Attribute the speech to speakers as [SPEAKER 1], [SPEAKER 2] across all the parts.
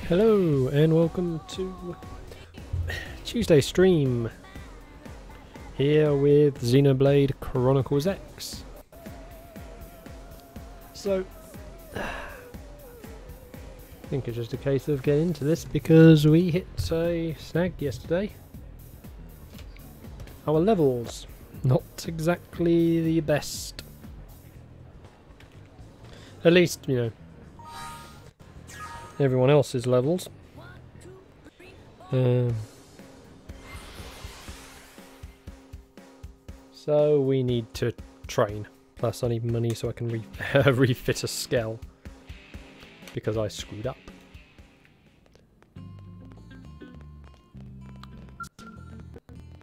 [SPEAKER 1] Hello and welcome to Tuesday stream here with Xenoblade Chronicles X. So I think it's just a case of getting into this because we hit a snag yesterday. Our levels not exactly the best. At least, you know, everyone else's levels. So we need to train. Plus I need money so I can refit a skell. Because I screwed up.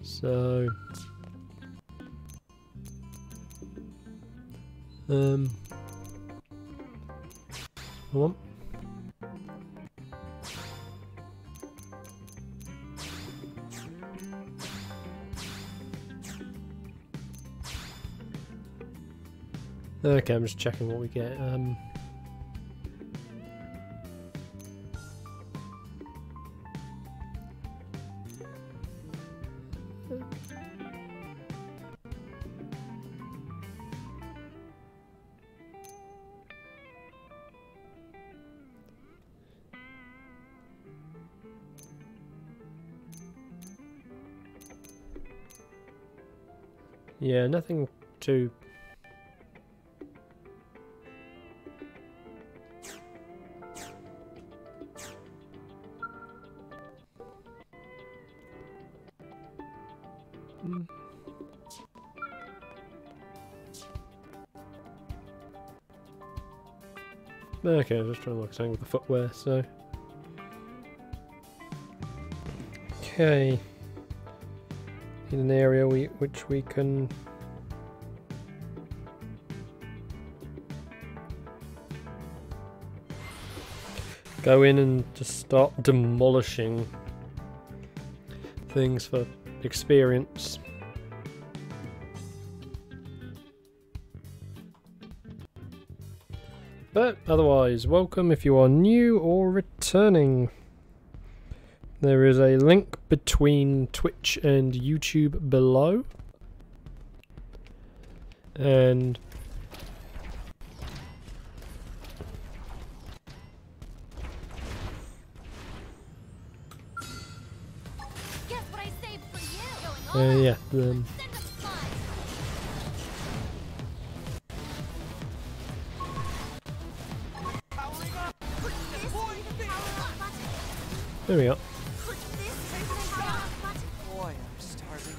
[SPEAKER 1] So... come on. Okay, I'm just checking what we get. Yeah, nothing too... Okay, I'm just trying to look at something with the footwear, so... Okay. In an area which we can... go in and just start demolishing things for experience. But otherwise, welcome if you are new or returning. There is a link between Twitch and YouTube below. And
[SPEAKER 2] guess what I saved for you?
[SPEAKER 1] yeah, there we go.
[SPEAKER 3] Boy, I'm starving.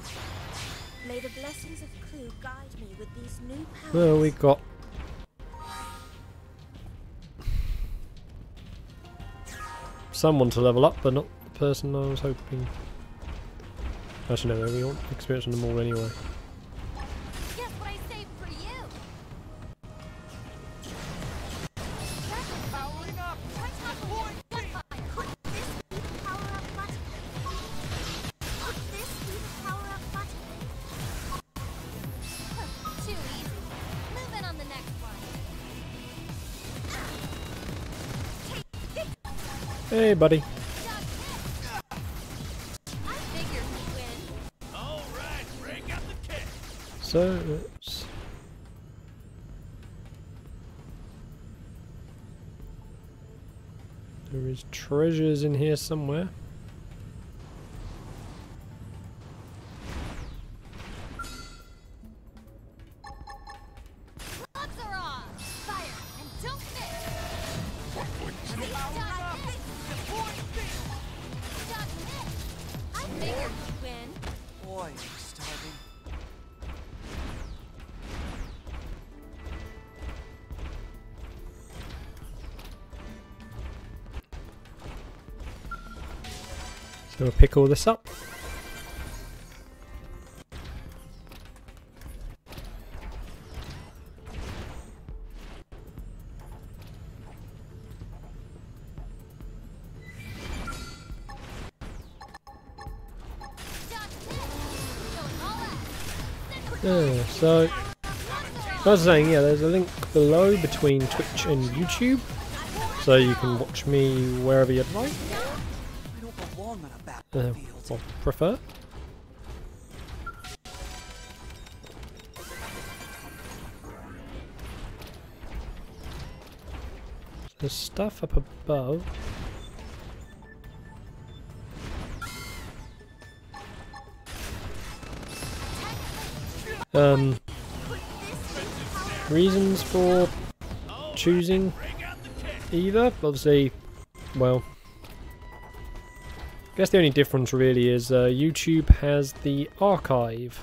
[SPEAKER 2] May the blessings of Clue guide me with these new powers.
[SPEAKER 1] Well, we got someone to level up, but not the person I was hoping. Actually, no, we want experience on them all anyway.
[SPEAKER 2] Guess what I saved for you?
[SPEAKER 3] Powering up.
[SPEAKER 2] Could this be the power up button? Could this be the power up button? Too easy. Move in on the next one.
[SPEAKER 1] Hey, buddy.
[SPEAKER 2] I figured we'd win.
[SPEAKER 3] All right, break out the kick.
[SPEAKER 1] So let's... There is treasures in here somewhere.
[SPEAKER 2] Gloves are on. Fire and don't miss. I figured we'd win.
[SPEAKER 3] Boy, I'm starving.
[SPEAKER 1] So we'll pick all this up. So I was saying, yeah, there's a link below between Twitch and YouTube. so you can watch me wherever you'd like.
[SPEAKER 3] I don't belong on a battlefield.
[SPEAKER 1] Or prefer. There's stuff up above. Reasons for choosing either, obviously, well, I guess the only difference really is YouTube has the archive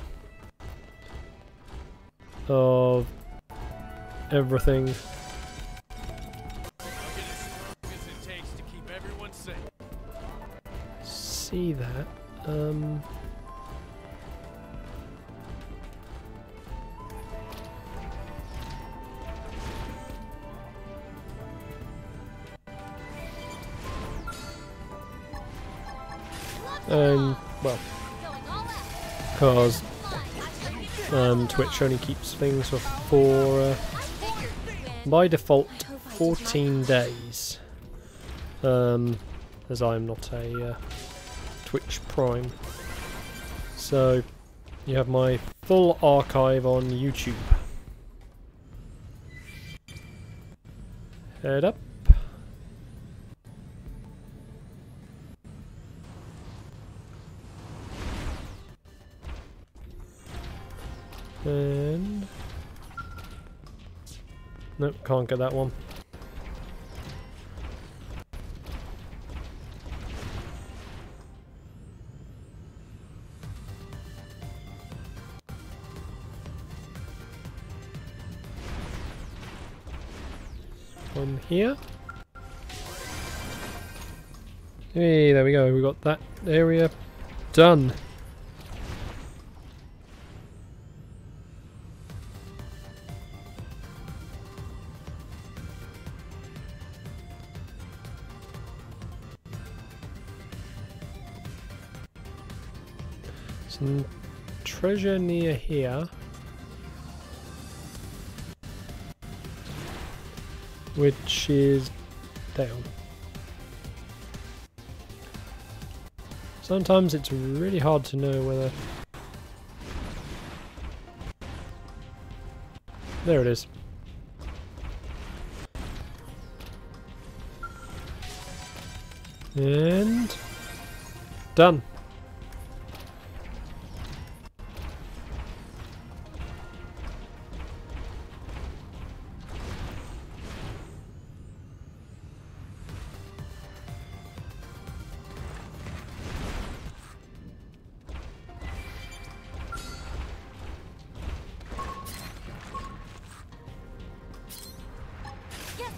[SPEAKER 1] of everything. See that? Well, because Twitch only keeps things for by default 14 days, as I'm not a Twitch Prime. So you have my full archive on YouTube. Head up. And nope, can't get that one. One here. Hey, there we go. We got that area done. Some treasure near here, which is down. Sometimes it's really hard to know whether... There it is. And... done.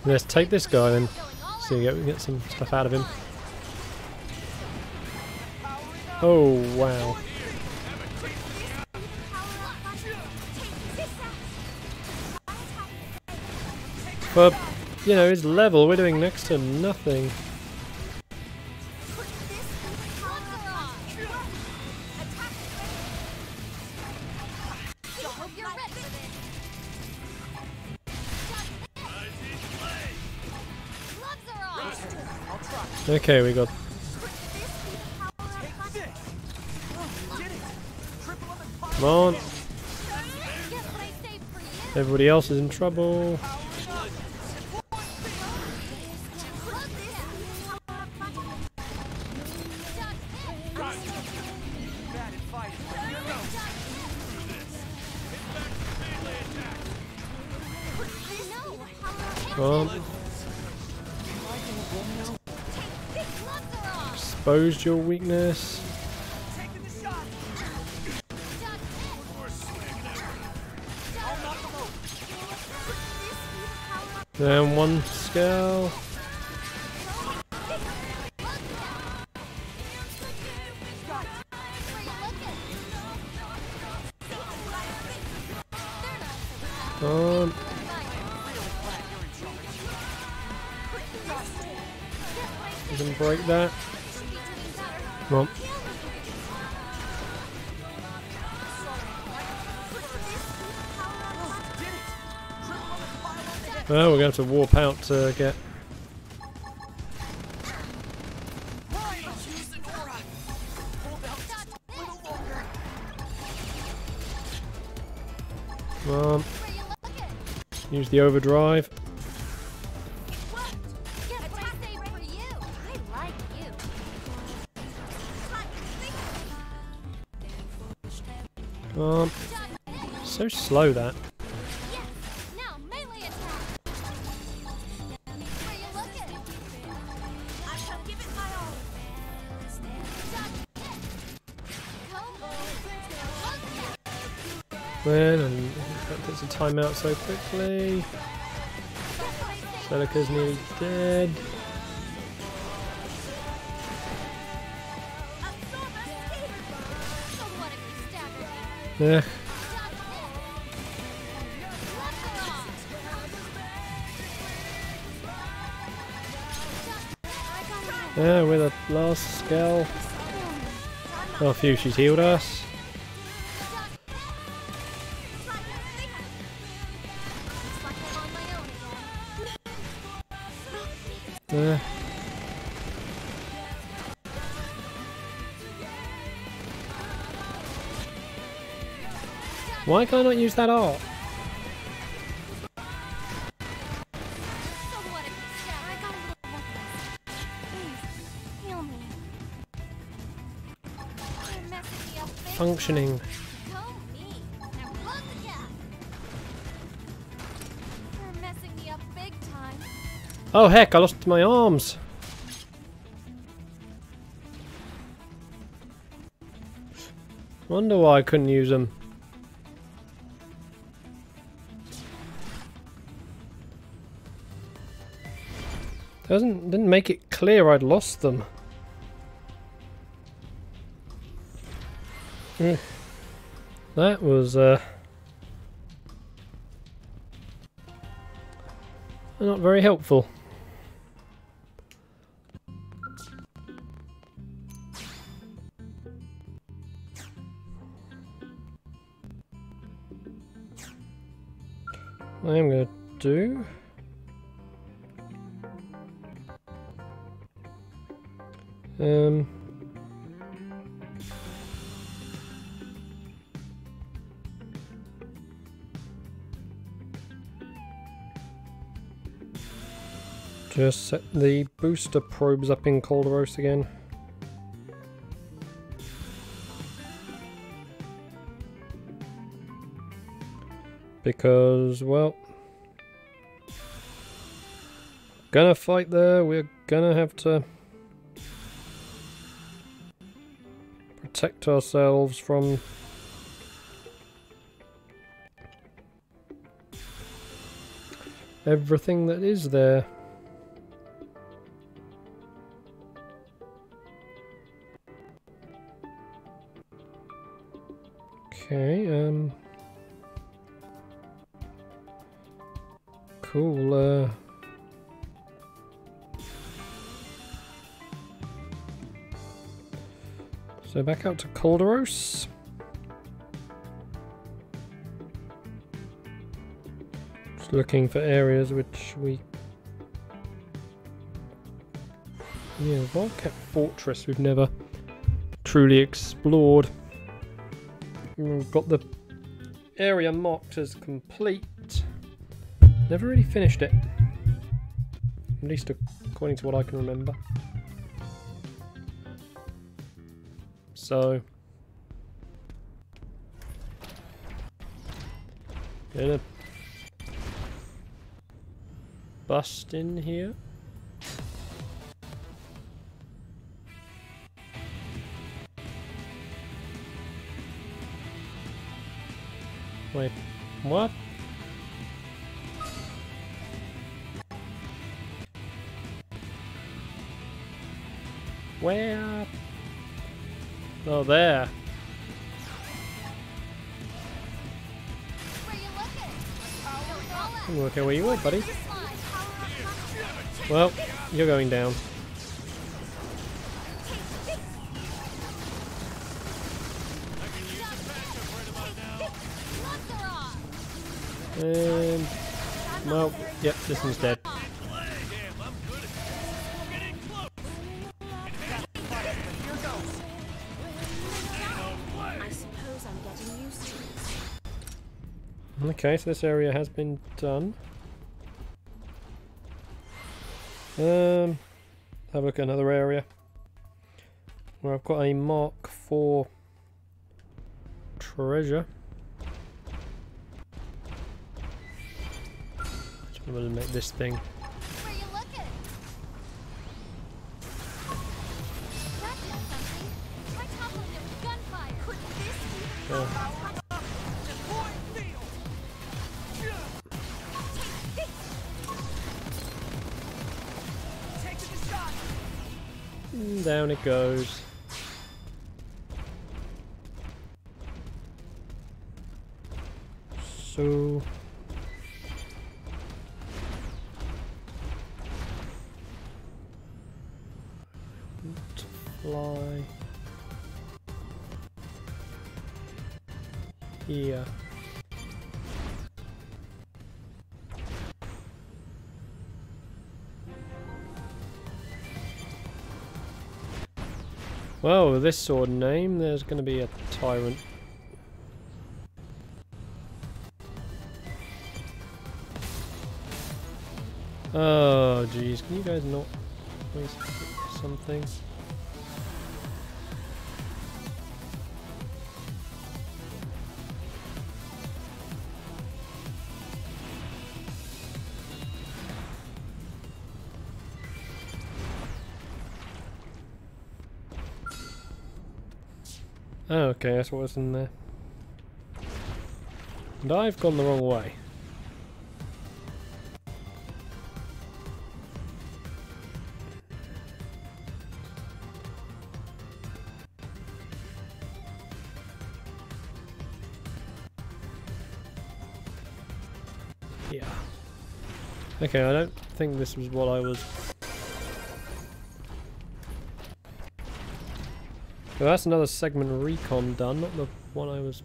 [SPEAKER 1] Let's take this guy then, so we can get some stuff out of him. Oh wow. But, you know, his level, we're doing next to nothing. Okay, we got... Come on. Everybody else is in trouble. Come on. Exposed your weakness. Then one scale. On. You can break that. Come on. Well, we're going to have to warp out to get Come on. Use the overdrive. Come on. So slow that. Man, and that puts a timeout so quickly. Celica's nearly dead. Yeah. Yeah, with a last scale. Oh, phew, she's healed us. Why can I not use that art? Functioning. Oh heck, I lost my arms. Wonder why I couldn't use them. Didn't make it clear I'd lost them. That was not very helpful. I am going to do just set the booster probes up in Calderos again. Because, well, gonna fight there, we're gonna have to protect ourselves from everything that is there. Okay, cool, so back out to Calderos. Just looking for areas which we... Yeah, Wildcat Fortress we've never truly explored. We've got the area marked as complete. Never really finished it. At least according to what I can remember. So gonna bust in here. Wait, what? Where? Oh, there. I'm looking where you were, buddy. Well, you're going down. And well, yep, this one's dead. Okay, so this area has been done. Have a look at another area where I've got a mark for treasure. I'm gonna make this thing.
[SPEAKER 2] Where you looking? That did something. Try toppling it with gunfire. Could this be the
[SPEAKER 1] Oh.
[SPEAKER 2] power of
[SPEAKER 3] Deploy field. Taking the shot.
[SPEAKER 1] Down it goes. So fly here. Well, with this sword name, there's going to be a tyrant. Oh, jeez, can you guys not waste something? Oh, okay, that's what was in there. And I've gone the wrong way. Yeah. Okay, I don't think this was what I was... So that's another segment recon done, not the one I was...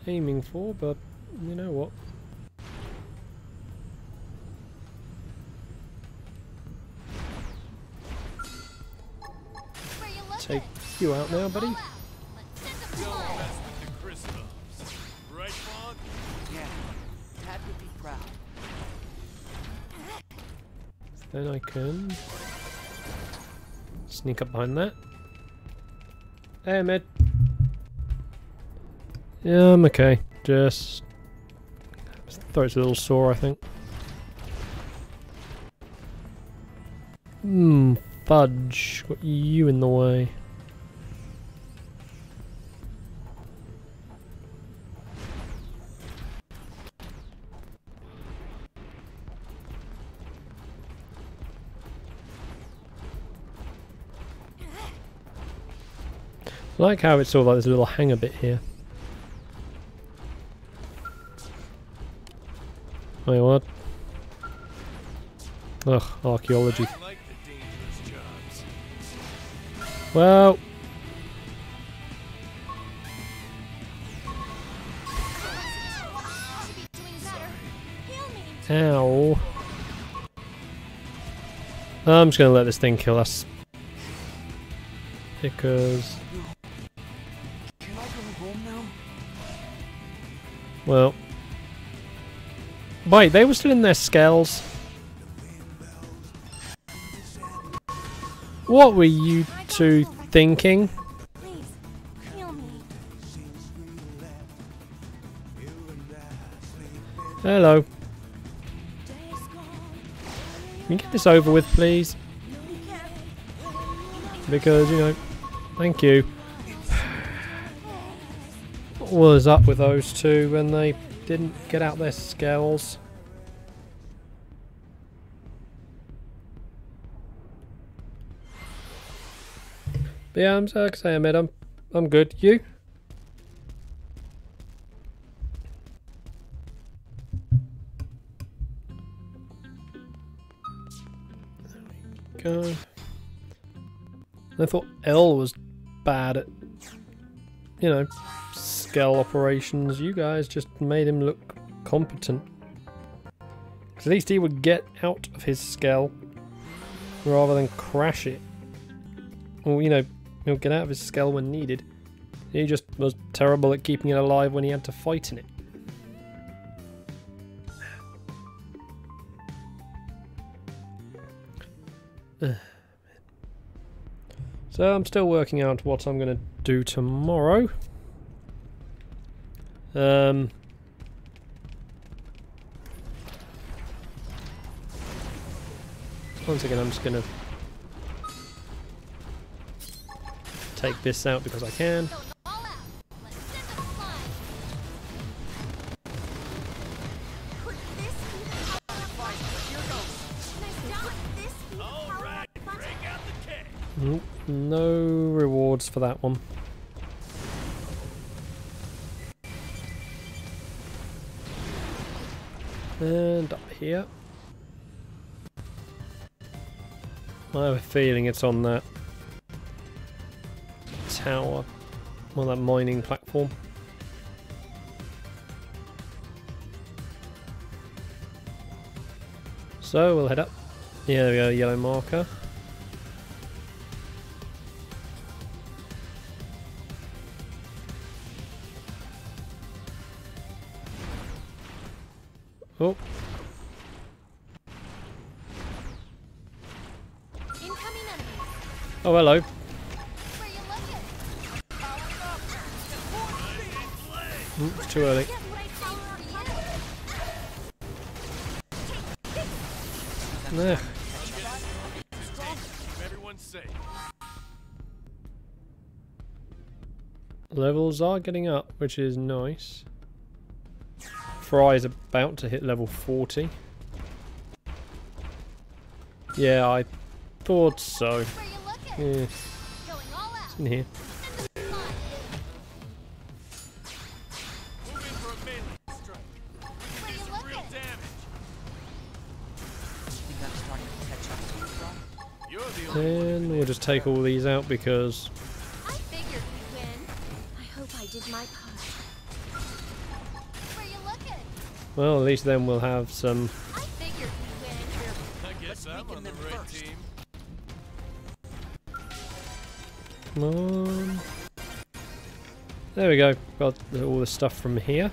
[SPEAKER 1] aiming for, but you know what?
[SPEAKER 2] Where you looking?
[SPEAKER 1] Take you out now, buddy.
[SPEAKER 2] All out. Let's send them flying.
[SPEAKER 4] Mess with the crystals. Right, Fog?
[SPEAKER 3] Yeah, Dad would be proud.
[SPEAKER 1] Then I can sneak up behind that. Hey, mid. Yeah, I'm okay. Just throat's a little sore, I think. Fudge. Got you in the way. I like how it's sort of like there's a little hanger bit here. Wait, what? Ugh, archaeology.
[SPEAKER 4] I like the dangerous jobs.
[SPEAKER 1] Well,
[SPEAKER 2] Should be doing better. Heal me.
[SPEAKER 1] ow. I'm just gonna let this thing kill us. Because,
[SPEAKER 3] Can I go home now?
[SPEAKER 1] well... Wait, they were still in their skells. What were you two thinking?
[SPEAKER 2] Please, heal me.
[SPEAKER 1] Hello. Can you get this over with, please? Because, you know, thank you. What was up with those two when they didn't get out their skells? But yeah, I'm like I say, I'm good. You? There we go. I thought L was bad at, you know, skell operations. You guys just made him look competent. Because at least he would get out of his skell rather than crash it. Or, you know, He'll get out of his skull when needed. He just was terrible at keeping it alive when he had to fight in it. So I'm still working out what I'm going to do tomorrow. Once again, I'm just going to take this out because I can. Nope, no rewards for that one. And up here. I have a feeling it's on that tower, well, that mining platform. So we'll head up. Yeah, there we go, yellow marker. Oh. Oh, hello. It's too early. Nah. Levels are getting up, which is nice. Fry's about to hit level 40. Yeah, I thought so. Yeah. It's in here. And we'll just take all these out because
[SPEAKER 2] I figured we'd win. I hope I did my part. Where you looking?
[SPEAKER 1] Well, at least then we'll have some.
[SPEAKER 2] I figured we'd win.
[SPEAKER 4] I guess I'm on the right team.
[SPEAKER 1] Come on. There we go. Got all the stuff from here.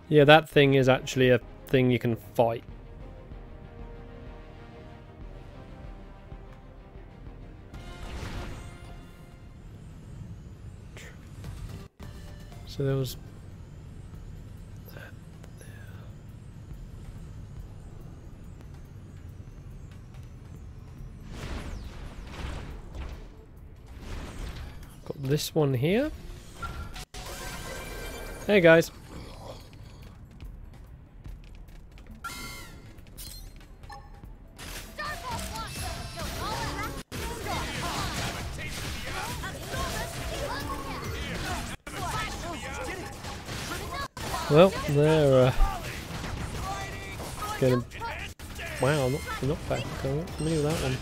[SPEAKER 1] Yeah, that thing is actually a thing you can fight. So there was that there. Got this one here. Hey guys. Well, they're getting. Wow, not bad. I'm familiar with that one.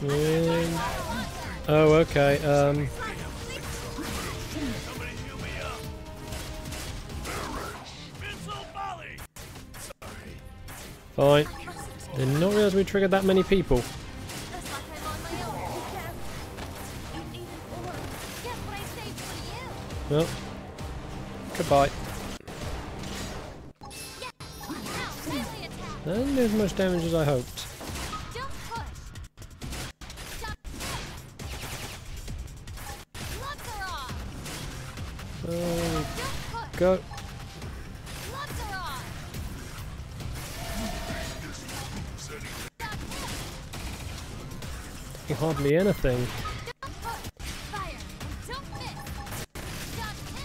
[SPEAKER 1] And, oh, okay. Fine. Did not realise we triggered that many people. Well, goodbye. And as much damage as I hoped. Go. Hardly anything.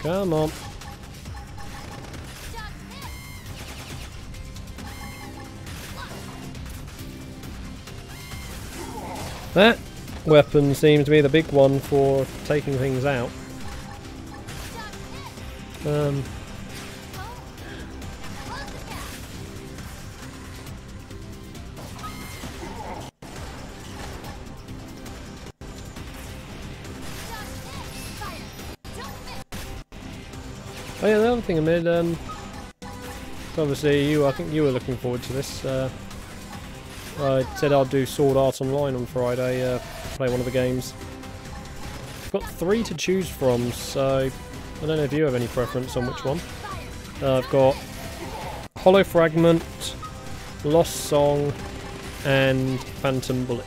[SPEAKER 1] Come on. That weapon seems to be the big one for taking things out. Oh yeah, the other thing I made, obviously I think you were looking forward to this. I said I'll do Sword Art Online on Friday, play one of the games. I've got 3 to choose from, so I don't know if you have any preference on which one. I've got Hollow Fragment, Lost Song, and Phantom Bullet.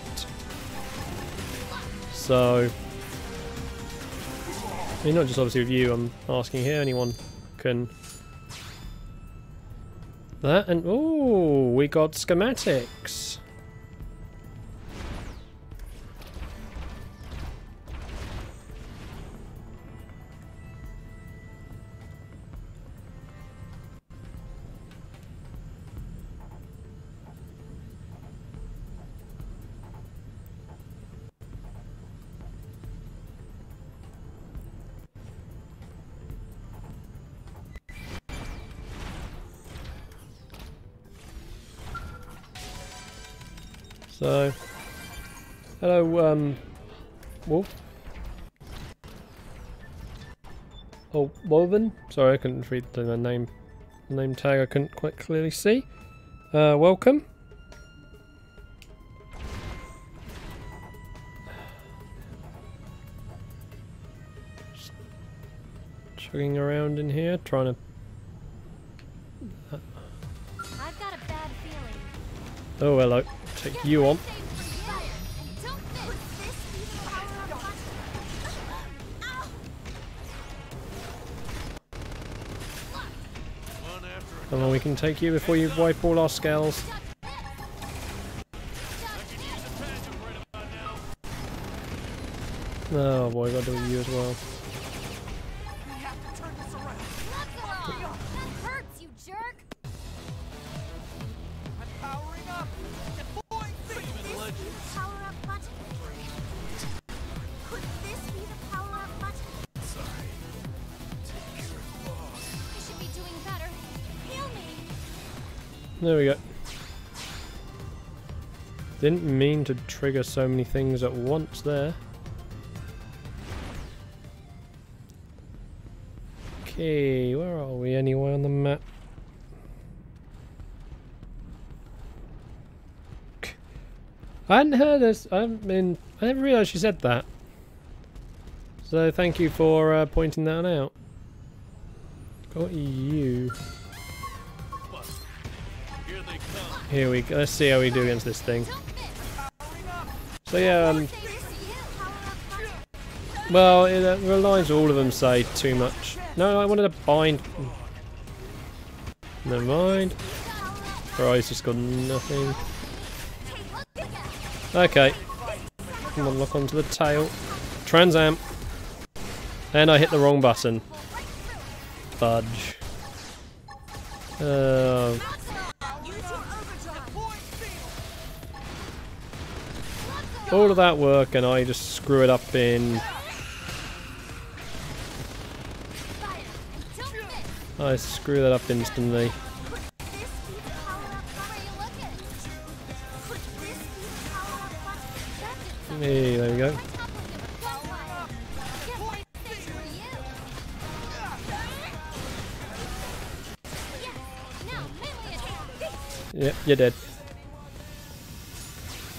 [SPEAKER 1] So, I mean, not just obviously with you, I'm asking here, anyone can... That, and ooh, we got schematics. So, hello, Wolf. Oh, Woven. Sorry, I couldn't read the name tag. I couldn't quite clearly see. Welcome. Just chugging around in here, trying to.
[SPEAKER 2] I've got a bad feeling.
[SPEAKER 1] Oh, hello. Take you on. Come on, we can take you before you wipe all our skulls. Oh boy, gotta do with you as well.
[SPEAKER 3] We have to turn this around.
[SPEAKER 2] That hurts, you jerk!
[SPEAKER 3] I'm powering up. Deploying field.
[SPEAKER 2] Power up button. Could this be the power up button?
[SPEAKER 4] Sorry. Take your claws.
[SPEAKER 2] I should be doing better. Heal me!
[SPEAKER 1] There we go. Didn't mean to trigger so many things at once there. Okay, where are we anyway on the map? I hadn't heard this. I didn't realise you said that. So thank you for pointing that out. Got you.
[SPEAKER 4] Here they come.
[SPEAKER 1] Here we go. Let's see how we do against this thing. So yeah, well, it relies all of them say too much. No, I wanted to bind. Never mind. Fry's just got nothing. Okay. Come on, lock onto the tail. Trans-amp. And I hit the wrong button. Fudge. All of that work and I just screw it up in... I screw that up instantly. Hey, there we go. Yep, you're dead.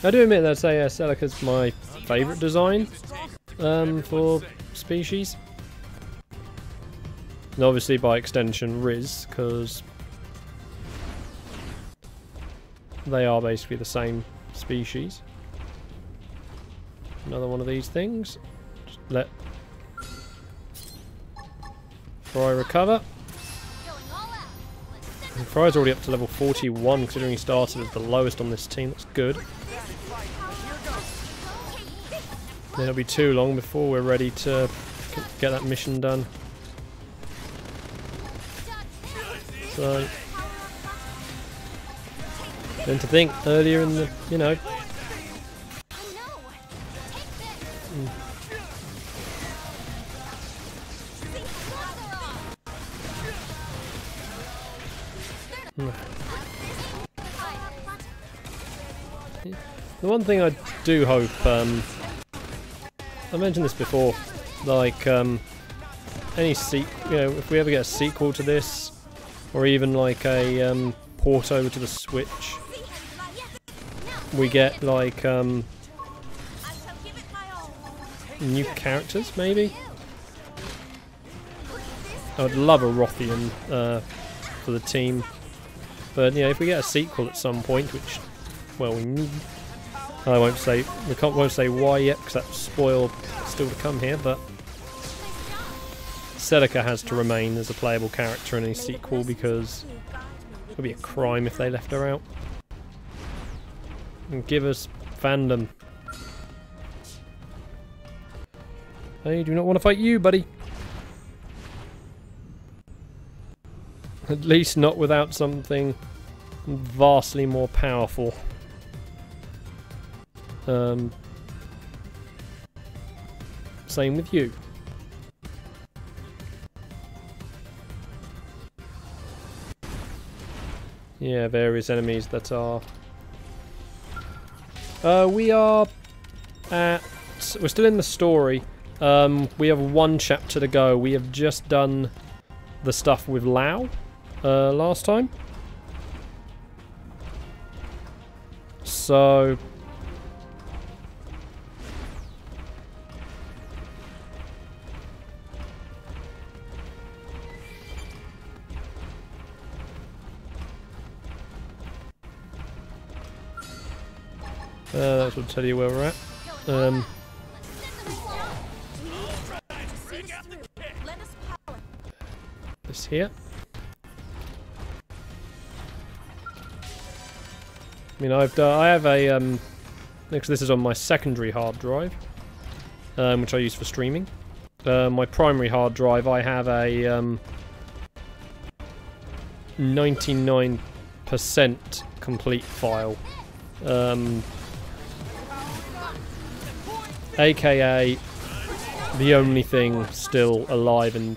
[SPEAKER 1] I do admit that Celica's my favourite design for species. And obviously by extension Riz, because they are basically the same species. Another one of these things. Just let Fry recover. And Fry's already up to level 41 considering he started at the lowest on this team. That's good. Then it'll be too long before we're ready to get that mission done. So, then to think earlier in the, you know, The one thing I do hope, I mentioned this before, like any if we ever get a sequel to this, or even like a port over to the Switch, we get like new characters maybe. I would love a Rothian for the team, but yeah, if we get a sequel at some point, which, well, we need. I won't say why yet because that's spoil still to come here, but Celica has to remain as a playable character in any sequel because it would be a crime if they left her out. And give us fandom. I do not want to fight you, buddy. At least not without something vastly more powerful. Same with you. Yeah, various enemies that are... we're still in the story. We have one chapter to go. We have just done the stuff with Lao last time. So... that will tell you where we're at. This here. I mean, I have a because this is on my secondary hard drive, which I use for streaming. My primary hard drive, I have a 99% complete file. AKA the only thing still alive, and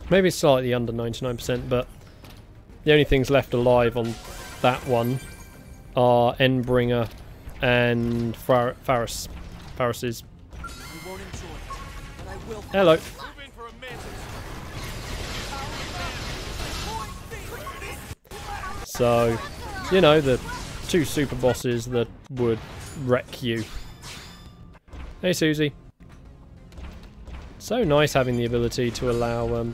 [SPEAKER 1] maybe slightly under 99%, but the only things left alive on that one are Endbringer and Faris's. Hello. So, you know, the two super bosses that would wreck you. Hey, Susie. So nice having the ability to allow there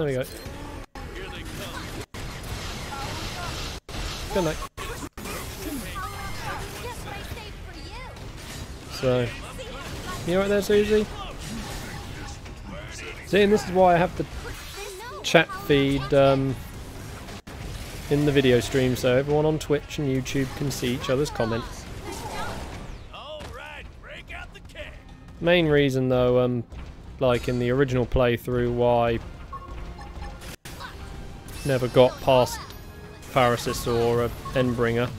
[SPEAKER 1] we go. Good night. So, you right there, Susie? See, and this is why I have the chat feed in the video stream, so everyone on Twitch and YouTube can see each other's comments. Main reason, though, like in the original playthrough, why never got past Faris's or Endbringer.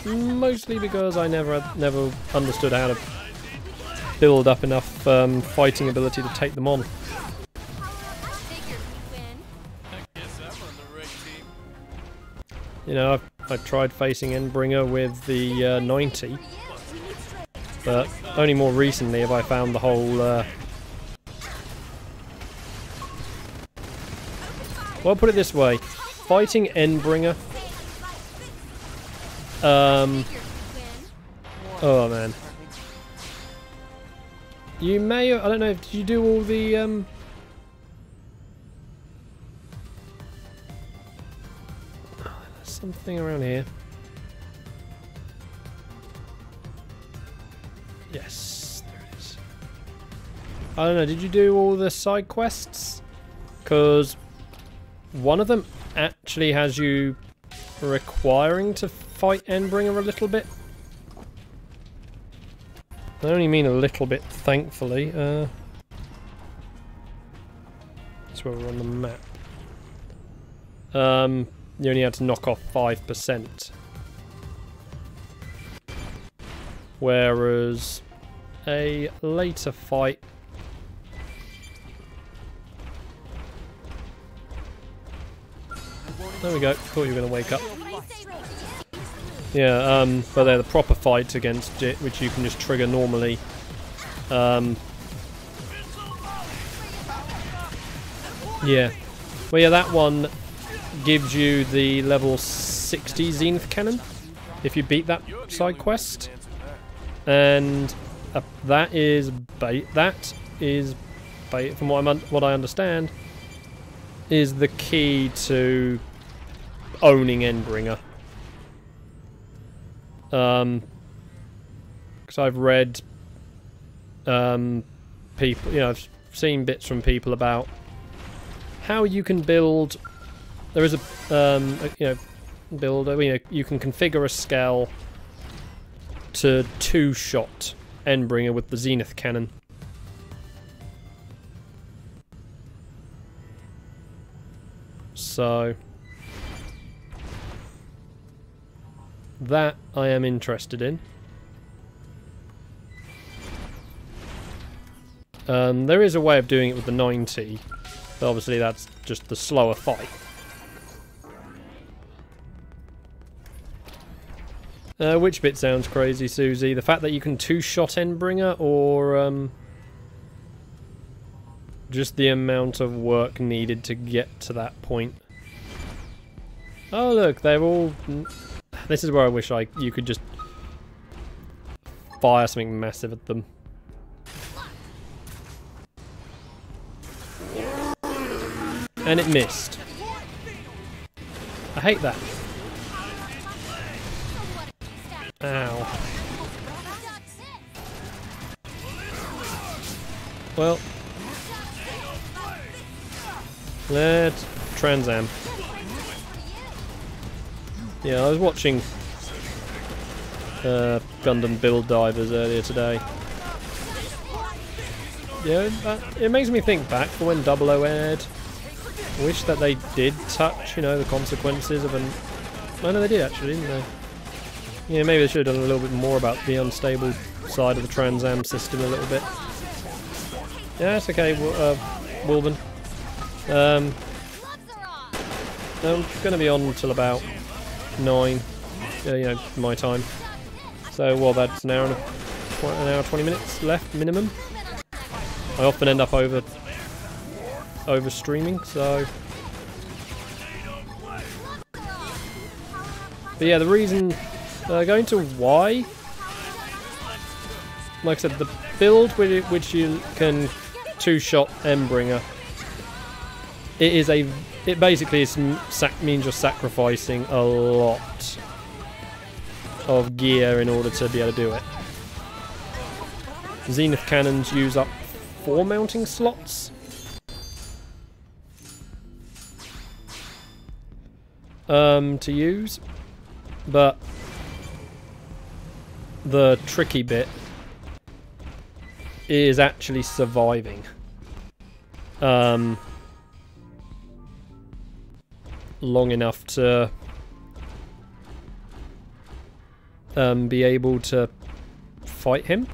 [SPEAKER 1] Mostly because I never understood how to build up enough fighting ability to take them on. You know, I've tried facing Endbringer with the 90, but only more recently have I found the whole... well, I'll put it this way. Fighting Endbringer... oh, man. You may... I don't know, did you do all the... something around here. Yes, there it is. I don't know, did you do all the side quests? Because one of them actually has you requiring to fight Endbringer a little bit. I only mean a little bit, thankfully. That's where we're on the map. You only had to knock off 5%. Whereas a later fight there we go. Thought you were going to wake up. Yeah, but they're the proper fights against it, which you can just trigger normally. Yeah. Well, yeah, that one gives you the level 60 Zenith Cannon if you beat that side quest. And that is bait. That is bait, from what I understand, is the key to owning Endbringer. Because I've read people, you know, I've seen bits from people about how you can build. There is a you know, builder. You know, you can configure a scale to 2-shot Endbringer with the Zenith Cannon. So that I am interested in. There is a way of doing it with the 90, but obviously that's just the slower fight. Which bit sounds crazy, Susie? The fact that you can 2-shot Endbringer, or just the amount of work needed to get to that point? Oh look, they're all... This is where I wish you could just fire something massive at them. And it missed. I hate that. Ow. Well, let's Trans Am. Yeah, I was watching Gundam Build Divers earlier today. Yeah, it makes me think back to when 00 aired. I wish that they did touch, you know, the consequences of an... I know they did actually, didn't they? Yeah, maybe they should have done a little bit more about the unstable side of the Trans Am system a little bit. Yeah, it's okay, Wolven. I'm going to be on until about 9, you know, my time. So, well, that's an hour 20 minutes left minimum. I often end up over streaming, so. But yeah, the reason going to why, like I said, the build which you can 2-shot Endbringer, it basically means you're sacrificing a lot of gear in order to be able to do it. Zenith cannons use up 4 mounting slots. To use, but the tricky bit is actually surviving. Long enough to be able to fight him.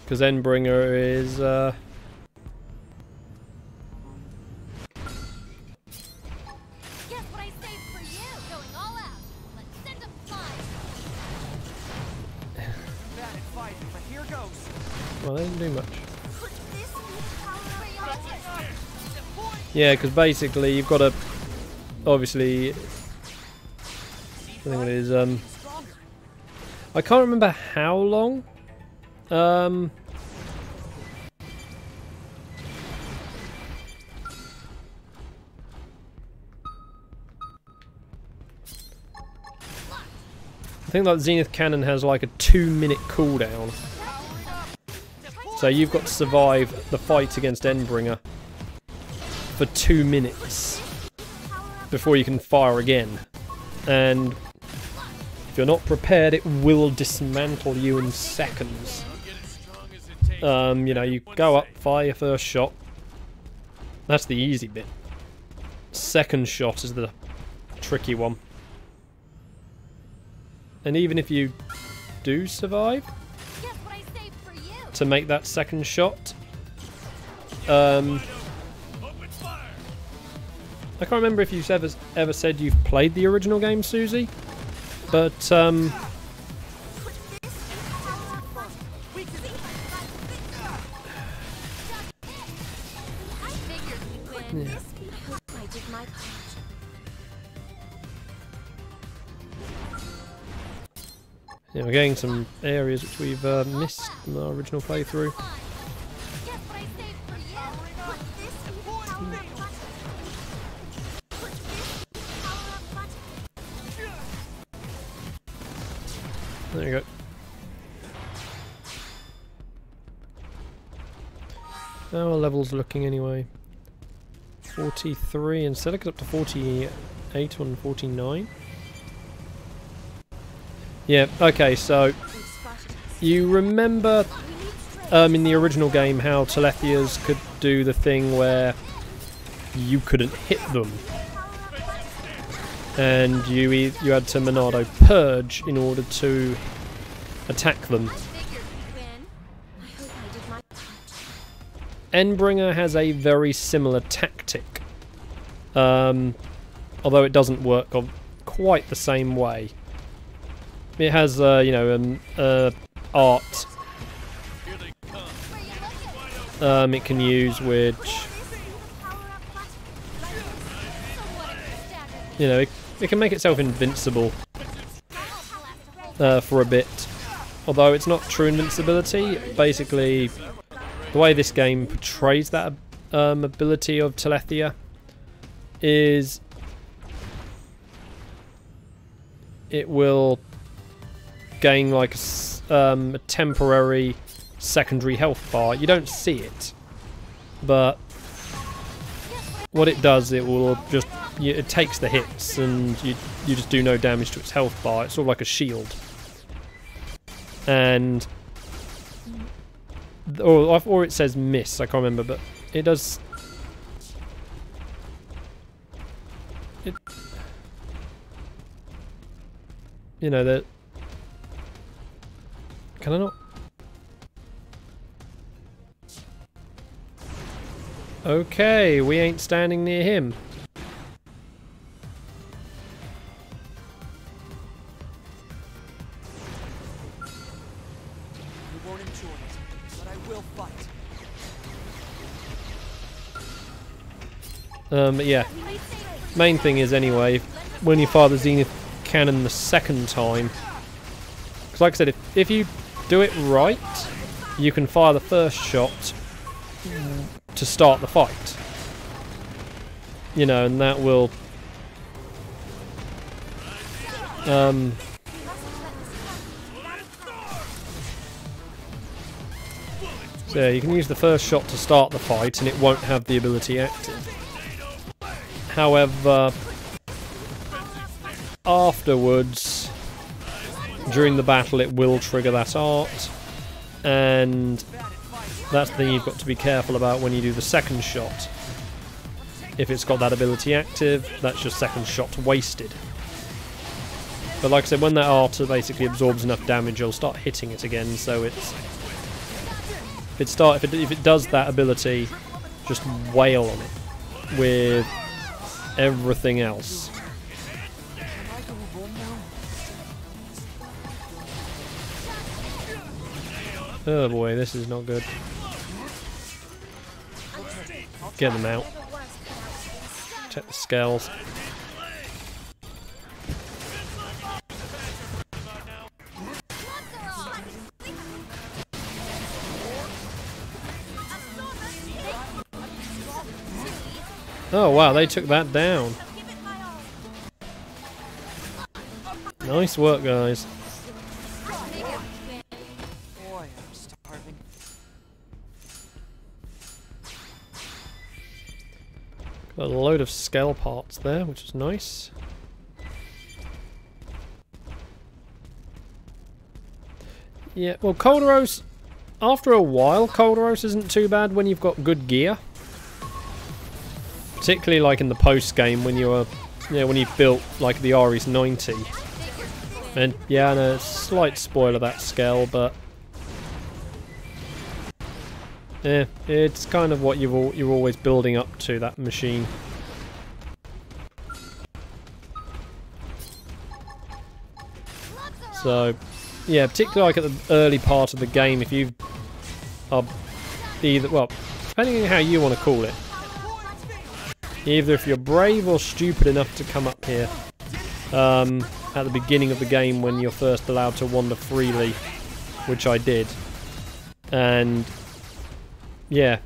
[SPEAKER 1] Because Endbringer is well, they didn't do much. Yeah, because basically you've got to, obviously, I think it is, I can't remember how long, I think that Zenith Cannon has like a 2-minute cooldown. So you've got to survive the fight against Endbringer for 2 minutes before you can fire again. And if you're not prepared, it will dismantle you in seconds. You know, you go up, fire your first shot. That's the easy bit. Second shot is the tricky one. And even if you do survive to make that second shot,
[SPEAKER 4] Open fire.
[SPEAKER 1] I can't remember if you've ever said you've played the original game, Susie, but
[SPEAKER 2] Yeah. I did my part.
[SPEAKER 1] yeah, we're getting some areas which we've missed in our original playthrough.
[SPEAKER 2] Guess what I saved for you? Put this in the power up button. Put this in the power up button.
[SPEAKER 1] There you go. How are levels looking anyway? 43, and Celica's up to 48 on 49. Yeah, okay, so you remember in the original game how Telethias could do the thing where you couldn't hit them, and you had to Monado purge in order to attack them. Endbringer has a very similar tactic, although it doesn't work quite the same way. It has, you know, art it can use, which, you know, it can make itself invincible for a bit. Although it's not true invincibility. Basically, the way this game portrays that ability of Telethia is it will gain like a temporary secondary health bar. You don't see it, but what it does, it will just it takes the hits and you just do no damage to its health bar. It's sort of like a shield, and or it says miss, I can't remember, but it does. It, you know, that. Can I not? Okay, we ain't standing near him.
[SPEAKER 3] You won't enjoy it, but I will fight.
[SPEAKER 1] Yeah. Main thing is, anyway, when you fire the Zenith cannon the second time, because like I said, if you do it right, you can fire the first shot to start the fight. You know, and that will so yeah, you can use the first shot to start the fight and it won't have the ability active. However, afterwards, during the battle, it will trigger that art, and that's the thing you've got to be careful about when you do the second shot. If it's got that ability active, that's your second shot wasted. But like I said, when that art basically absorbs enough damage, you'll start hitting it again. So if it does that ability, just wail on it with everything else. Oh boy, this is not good. Get them out. Check the scales. Oh wow, they took that down. Nice work, guys.
[SPEAKER 3] Boy, I'm starving.
[SPEAKER 1] Got a load of scale parts there, which is nice. Yeah, well, Calderos, after a while, Calderos isn't too bad when you've got good gear. Particularly like in the post game when you're, when you've built like the Ares 90. And yeah, and a slight spoiler that scale, but it's kind of what you're always building up to, that machine. So, yeah, particularly like at the early part of the game, if you are either, well, depending on how you want to call it, either if you're brave or stupid enough to come up here at the beginning of the game when you're first allowed to wander freely, which I did, and yeah,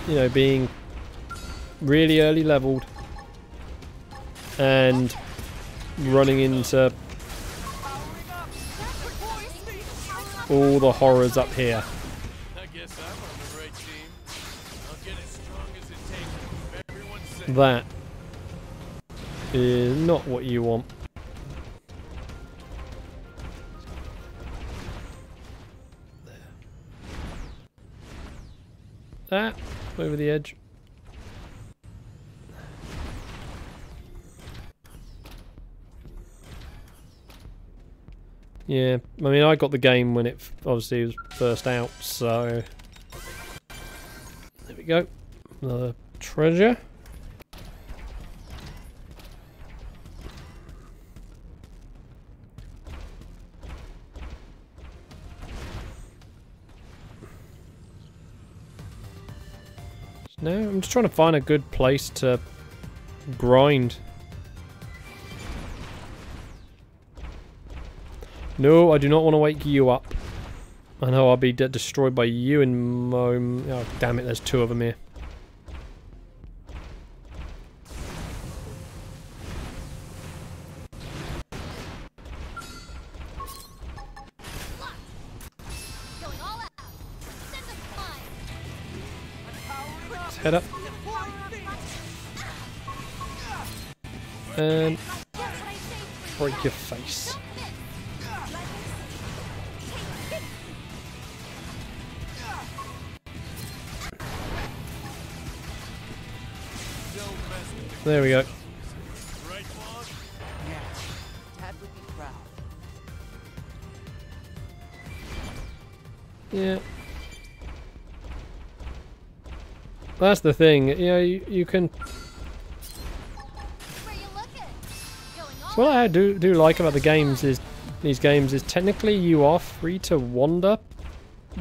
[SPEAKER 1] you know, being really early leveled and running into all the horrors up here.
[SPEAKER 4] I guess I'm on the right team. I'll get as strong as it takes to keep everyone safe.
[SPEAKER 1] That is not what you want. Ah, over the edge. Yeah, I mean, I got the game when it obviously was first out, so there we go. Another treasure. No, I'm just trying to find a good place to grind. No, I do not want to wake you up. I know I'll be destroyed by you in oh damn it, there's two of them here.
[SPEAKER 2] Going all out. Send them flying.
[SPEAKER 1] Let's head up. And break your face. There we go.
[SPEAKER 4] Right, Claude?
[SPEAKER 3] Yeah, Dad would be proud.
[SPEAKER 1] Yeah. That's the thing, you know, you can...
[SPEAKER 2] Where you looking? Going all
[SPEAKER 1] So what I do like about the games is, these games is technically you are free to wander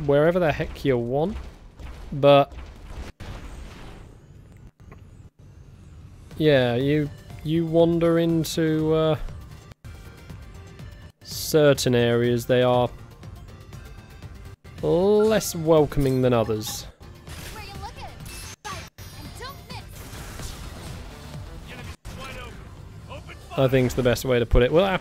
[SPEAKER 1] wherever the heck you want, but yeah, you wander into certain areas. They are less welcoming than others.
[SPEAKER 2] Where you looking? Fight and don't miss.
[SPEAKER 4] Enemy's wide open. Open
[SPEAKER 1] I
[SPEAKER 4] fire.
[SPEAKER 1] think it's the best way to put it. Well,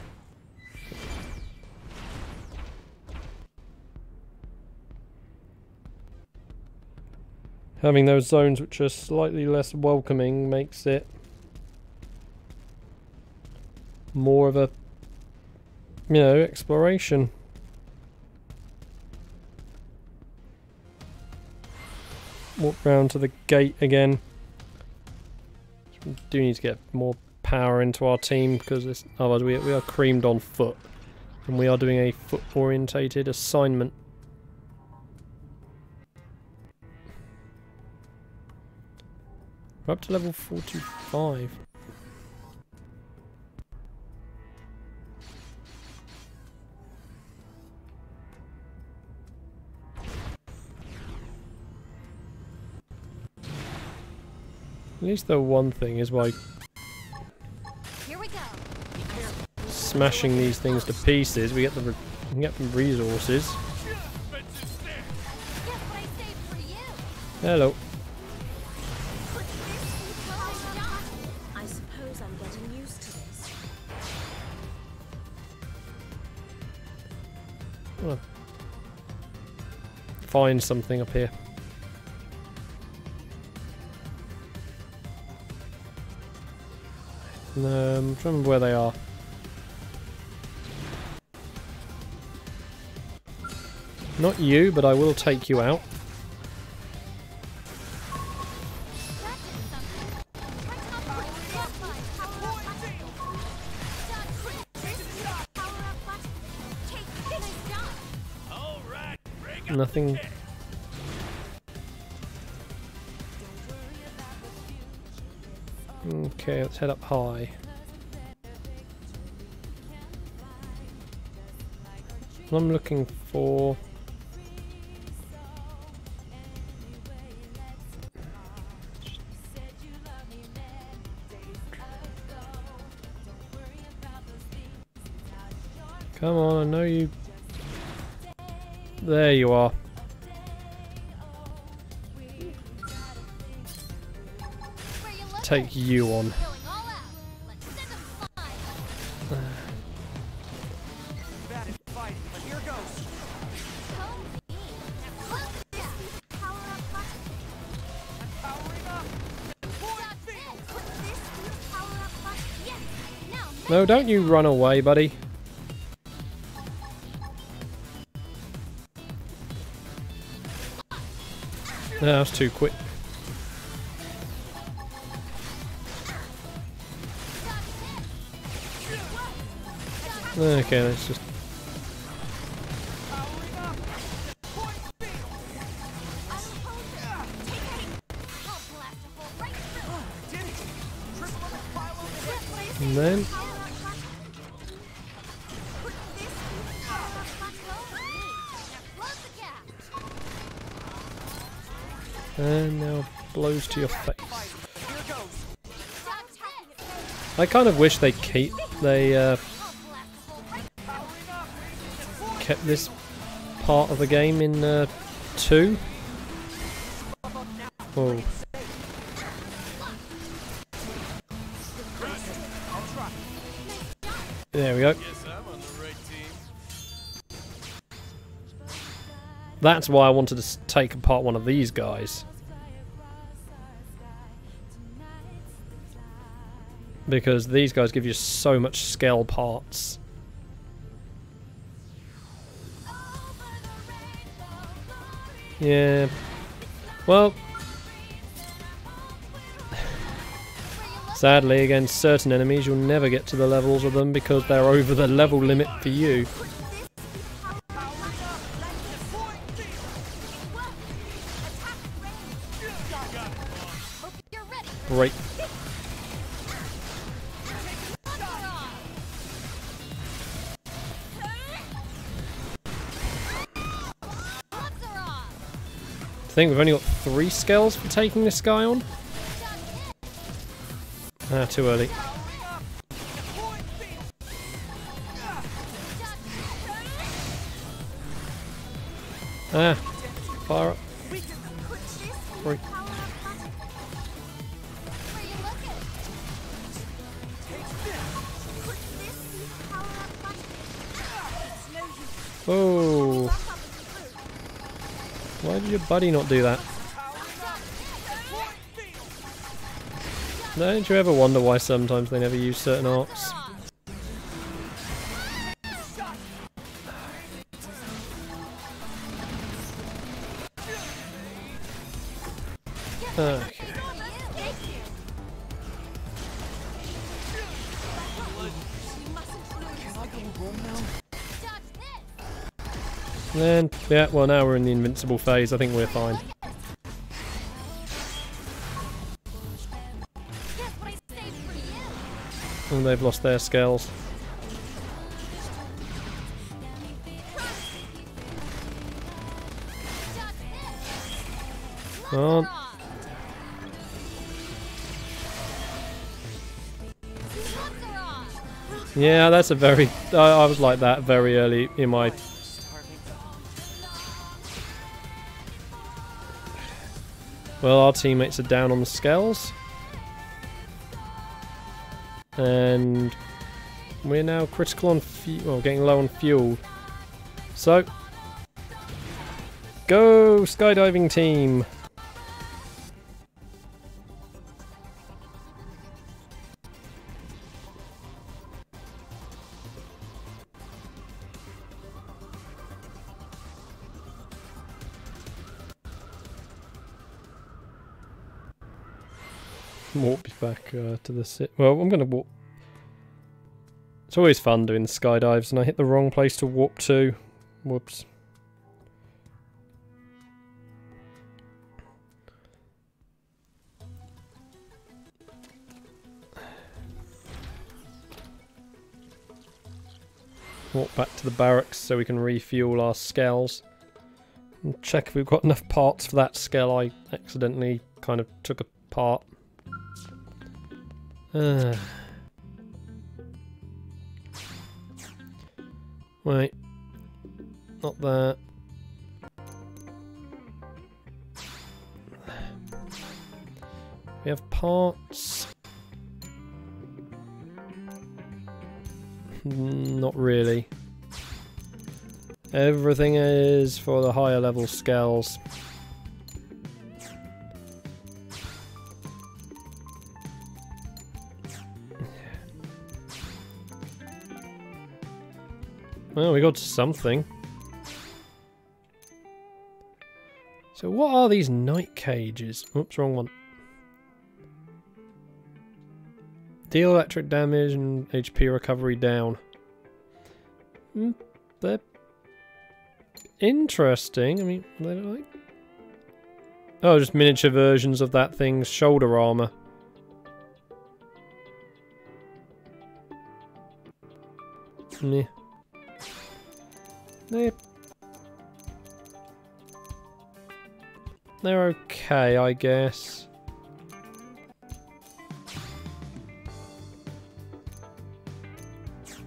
[SPEAKER 1] having those zones which are slightly less welcoming makes it more of a, you know, exploration. Walk round to the gate again. We do need to get more power into our team because otherwise we are creamed on foot, and we are doing a foot orientated assignment. We're up to level 45. At least the one thing is by
[SPEAKER 2] Here we go.
[SPEAKER 1] smashing these things to pieces, we get the resources.
[SPEAKER 4] Fences there.
[SPEAKER 2] Guess what I saved for you?
[SPEAKER 1] Hello.
[SPEAKER 2] I suppose I'm getting used to this.
[SPEAKER 1] I wanna find something up here. I'm trying to remember where they are. Not you, but I will take you out.
[SPEAKER 2] That did something. Right top right. Power up button. Done. Crit. Power up button. Take this. Nice job.
[SPEAKER 4] All right, break
[SPEAKER 1] Nothing. Okay, let's head up high. What I'm looking for. Come on, I know you. There you are. Take you on.
[SPEAKER 3] Bad at fighting, but here goes. I'm powering up.
[SPEAKER 1] No, don't you run away, buddy. No, that was too quick. Okay, let's just... And then... And now blows to your face. I kind of wish they kept this part of the game in 2. Oh. There we go. That's why I wanted to take apart one of these guys. Because these guys give you so much scale parts. Yeah. Well. Sadly, against certain enemies, you'll never get to the levels of them because they're over the level limit for you. Break. I think we've only got 3 scales for taking this guy on. Ah, too early. Ah, fire up. 3. Whoa. Why did your buddy not do that? Don't you ever wonder why sometimes they never use certain arts? Okay. Then, yeah, well now we're in the invincible phase, I think we're fine. And they've lost their scales. Come on. Yeah, that's a very... I was like that very early in my... Well, our teammates are down on the scales. And we're now critical on fuel, well, getting low on fuel. So, go skydiving team! Warp you back to the sit. Well, I'm going to warp. It's always fun doing the skydives, and I hit the wrong place to warp to. Whoops. Walk back to the barracks so we can refuel our skells. And check if we've got enough parts for that skell I accidentally kind of took apart. Wait. Not that. We have parts. Not really. Everything is for the higher level skells. Well, we got something. So what are these night cages? Oops, wrong one. Deal electric damage and HP recovery down. They're interesting. I mean, they're like... Oh, just miniature versions of that thing's shoulder armor. Meh. They're okay, I guess.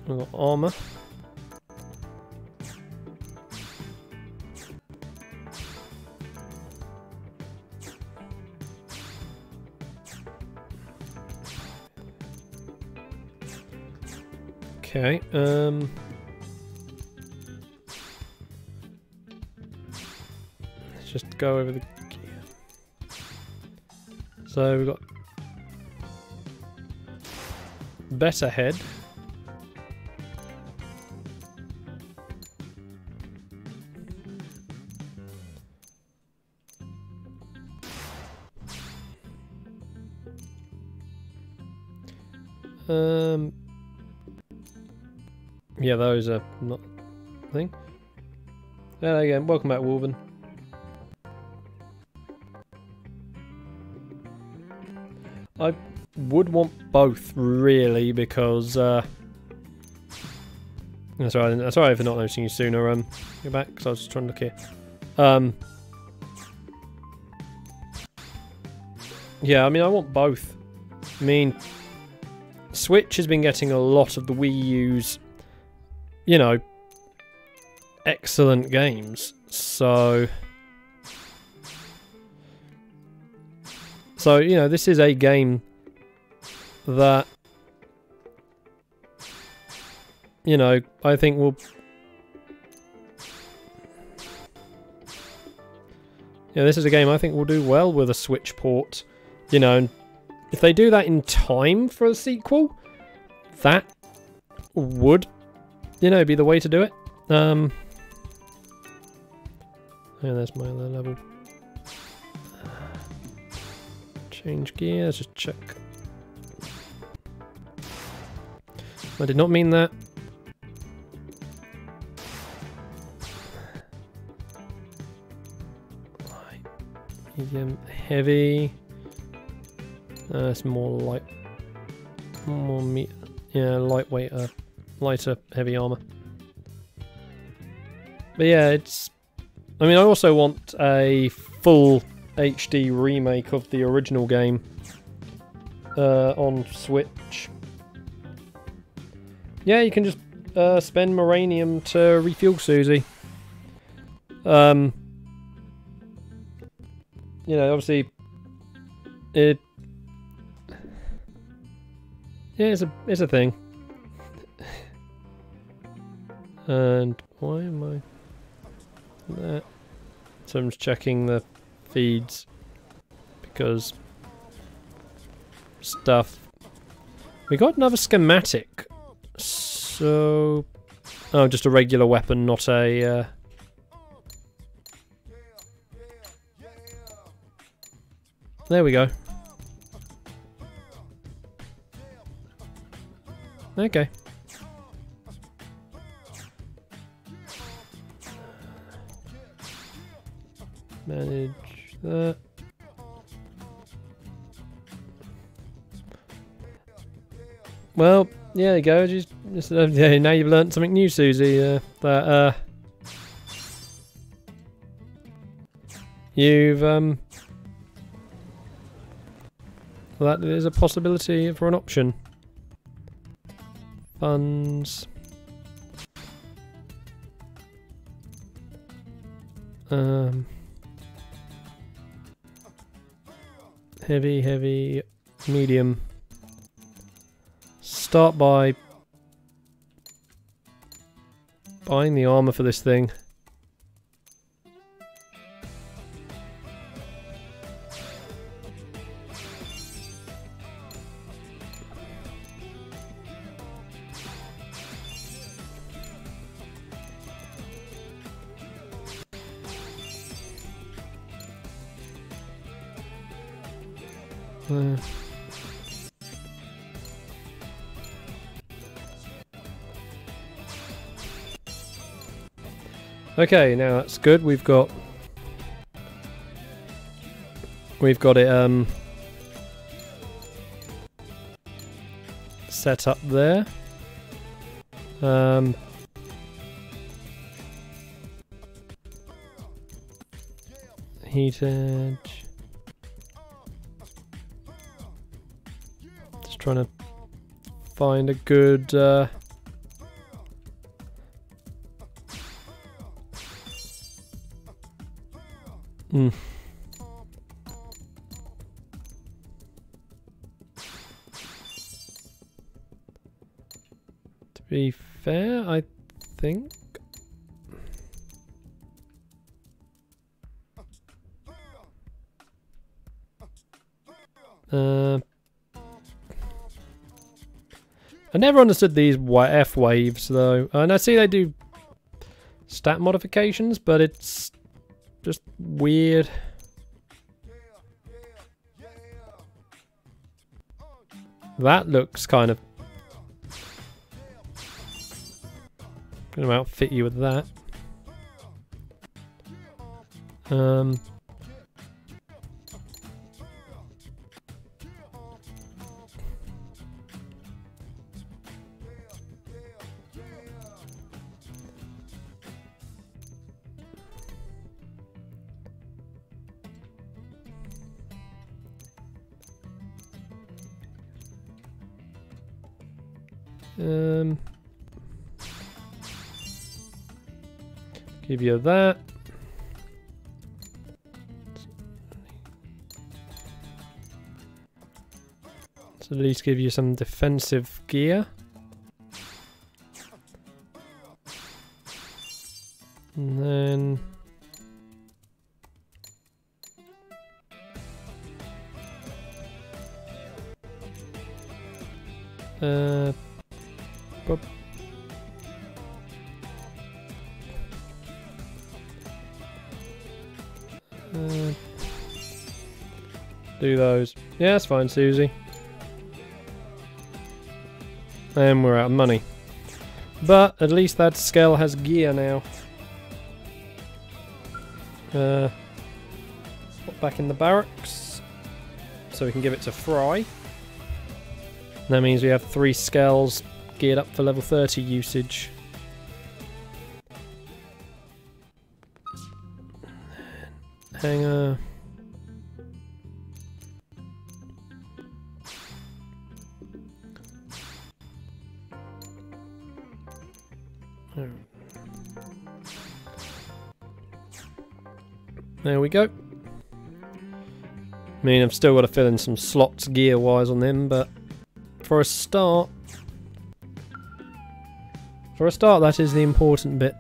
[SPEAKER 1] We've got armor. Okay, let's just go over the gear. So we've got better head. Yeah, those are not a thing. There again, welcome back, Wolven. I would want both, really, because that's right. Sorry for not noticing you sooner. You're back because I was just trying to look here. Yeah, I mean, I want both. I mean, Switch has been getting a lot of the Wii U's, you know, excellent games. So, you know, this is a game that, you know, I think will... Yeah, this is a game I think will do well with a Switch port. You know, and if they do that in time for a sequel, that would, you know, be the way to do it. Yeah, there's my other level. Change gear, let's just check. I did not mean that. Light, medium, heavy. It's more light. More meat. Yeah, lightweight, lighter, heavy armor. But yeah, it's... I mean, I also want a full HD remake of the original game on Switch. Yeah, you can just spend Moranium to refuel Susie. You know, obviously, it... Yeah, it's a thing. And why am I... That? So I'm just checking the feeds because stuff. We got another schematic. So, oh, just a regular weapon, not a. There we go. Okay. Manage that. Well, yeah, there you go. Just Yeah, now you've learnt something new, Susie. You've that is a possibility for an option. Funds. Heavy, medium. Start by buying the armor for this thing. Okay, now that's good. We've got it set up there. Heat edge. Just trying to find a good To be fair, I think I never understood these F waves though, and I see they do stat modifications, but it's just weird. That looks kind of... Gonna outfit you with that. Give you that. So at least give you some defensive gear. And then boop. Do those. Yeah, that's fine, Susie. And we're out of money. But at least that skull has gear now. Put back in the barracks. So we can give it to Fry. That means we have 3 skulls geared up for level 30 usage. Hanger. There we go. I mean, I've still got to fill in some slots gear-wise on them, but for a start, that is the important bit.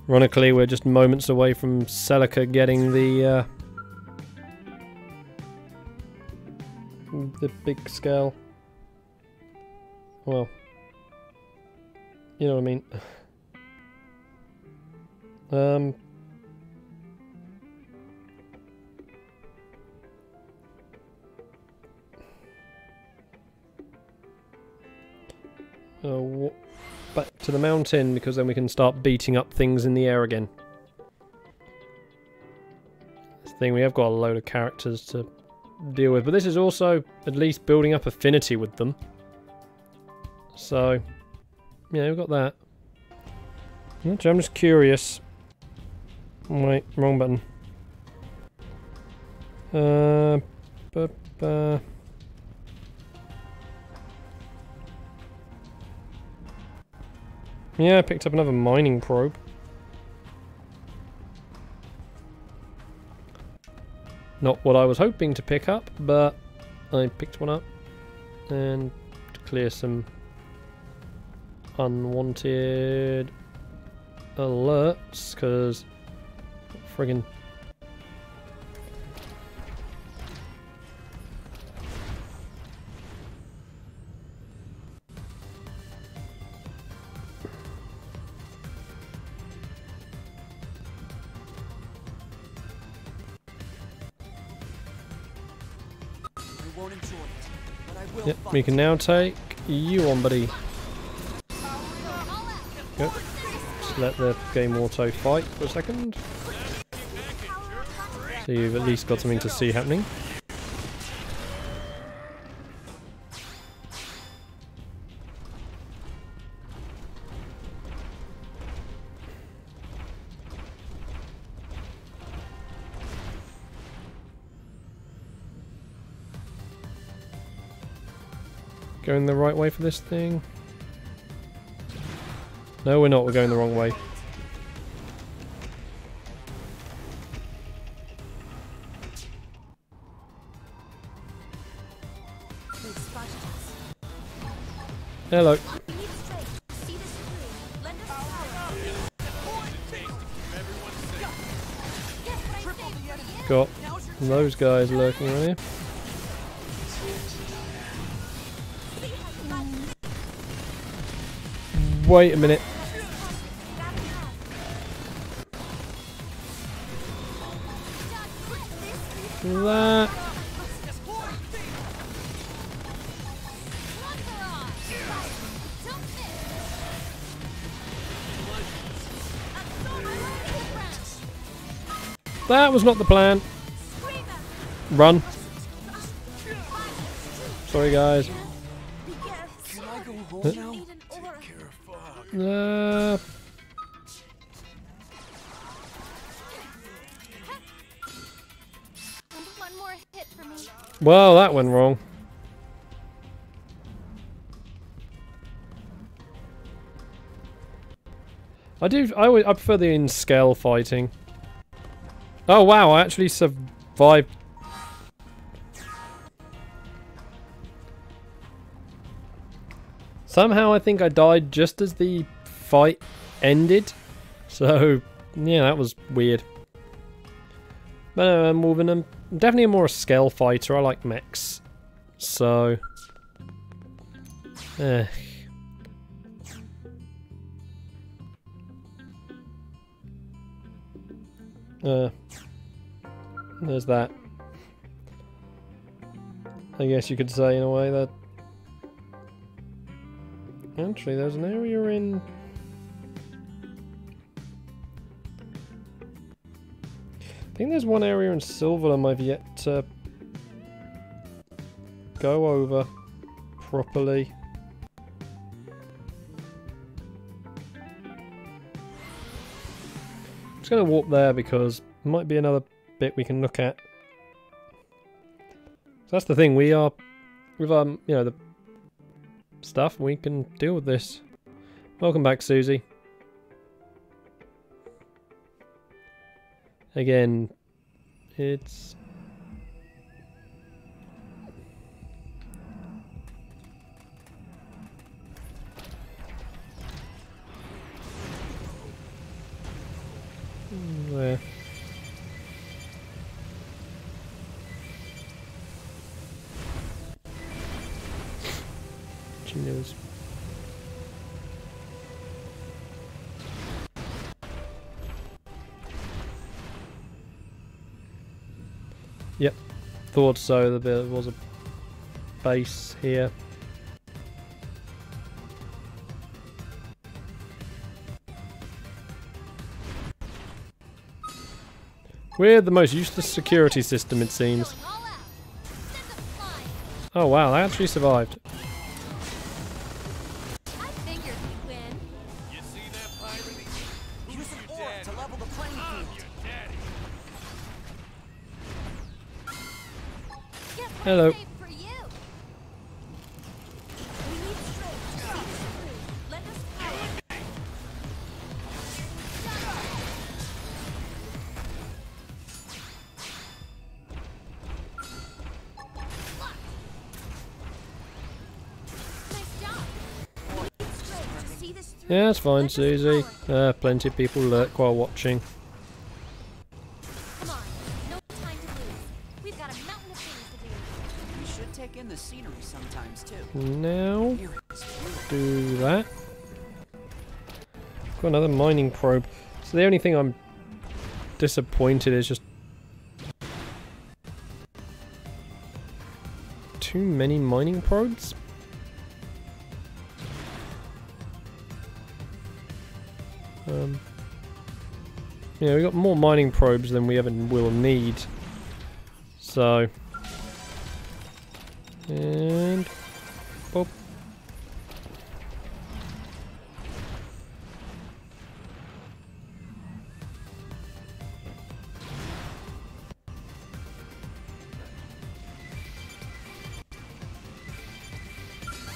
[SPEAKER 1] Ironically, we're just moments away from Celica getting the big scale. Well, you know what I mean. Back to the mountain, because then we can start beating up things in the air again. This thing, we have got a load of characters to deal with, but this is also at least building up affinity with them. So, yeah, we've got that. Actually, I'm just curious. Wait, wrong button. Yeah, I picked up another mining probe. Not what I was hoping to pick up, but I picked one up. And to clear some unwanted alerts, because friggin'
[SPEAKER 3] We won't enjoy it, but I will
[SPEAKER 1] yep,
[SPEAKER 3] fight.
[SPEAKER 1] we can now take you on, buddy. Yep. Just let the game auto fight for a second. So you've at least got something to see happening. Going the right way for this thing? No, we're not. We're going the wrong way. Hello. Got those guys lurking around here. Wait a minute. That. That was not the plan. Run. Sorry, guys.
[SPEAKER 3] Can I go home now?
[SPEAKER 2] One more hit for me.
[SPEAKER 1] Well, that went wrong. I prefer the in-scale fighting. Oh wow, I actually survived. Somehow I think I died just as the fight ended. So, yeah, that was weird. But I'm moving. I'm definitely more a scale fighter. I like mechs. So, there's that. I guess you could say in a way that. Actually, there's an area in. I think there's one area in Silverland I've yet to go over properly. I'm just going to warp there because there might be another bit we can look at. So that's the thing, we are with you know, the stuff, we can deal with this. Welcome back, Susie. Again, it's where she knows. Yep, thought so. There was a base here. We're the most useless security system, it seems. Oh wow, I actually survived.
[SPEAKER 3] the playing field.
[SPEAKER 2] Guess what
[SPEAKER 1] Hello.
[SPEAKER 2] I saved for you? We need strength to see this through. Lend us power. Nice job. We need strength to see this through.
[SPEAKER 1] Yeah, it's fine,
[SPEAKER 2] Lend us
[SPEAKER 1] Susie.
[SPEAKER 2] power.
[SPEAKER 1] Plenty of people lurk while watching.
[SPEAKER 2] Come on, no time to lose. We've got a mountain of things to do.
[SPEAKER 3] We should take in the scenery sometimes too.
[SPEAKER 1] Now,
[SPEAKER 3] Here it is.
[SPEAKER 1] do that. Got another mining probe. So the only thing I'm disappointed is just too many mining probes. Yeah, we got more mining probes than we ever will need. So, and boop.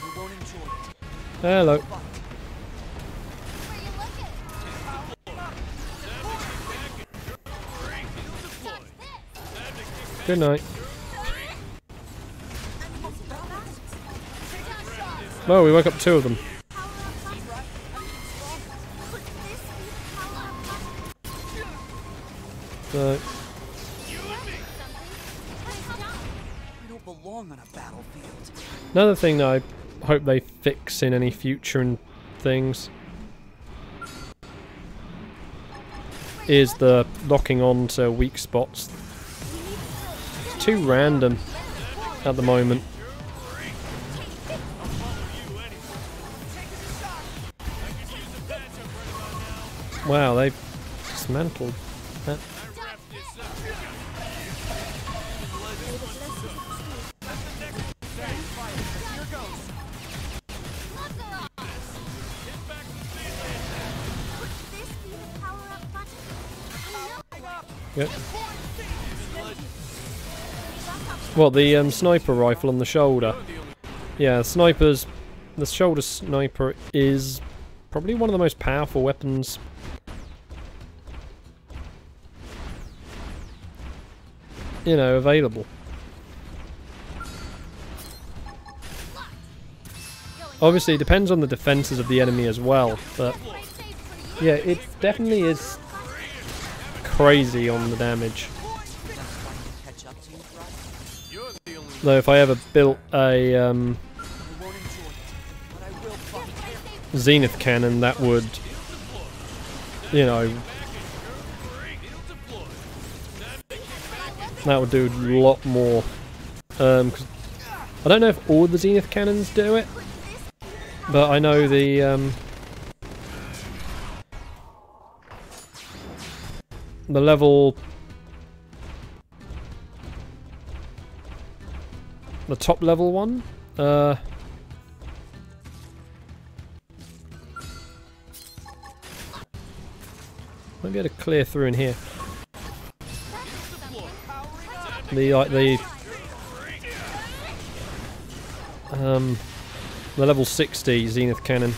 [SPEAKER 3] We won't enjoy it.
[SPEAKER 1] Hello.
[SPEAKER 2] Where you looking?
[SPEAKER 1] Good night. Oh, we woke up two of them. So,
[SPEAKER 3] We don't belong on a battlefield.
[SPEAKER 1] another thing that I hope they fix in any future things is the locking on to weak spots. It's too random at the moment. Wow, they dismantled that. Yep. What, the sniper rifle on the shoulder? Yeah, the shoulder sniper is probably one of the most powerful weapons available. Obviously, it depends on the defenses of the enemy as well, but yeah, it definitely is crazy on the damage.
[SPEAKER 3] Catch up to you, Fry?
[SPEAKER 1] Though if I ever built a
[SPEAKER 3] We won't enjoy it, but I will fight.
[SPEAKER 1] zenith cannon, that would, that would do a lot more. 'Cause I don't know if all the zenith cannons do it, but I know the level, the top level one, might be able to clear through in here. The level 60 zenith cannon.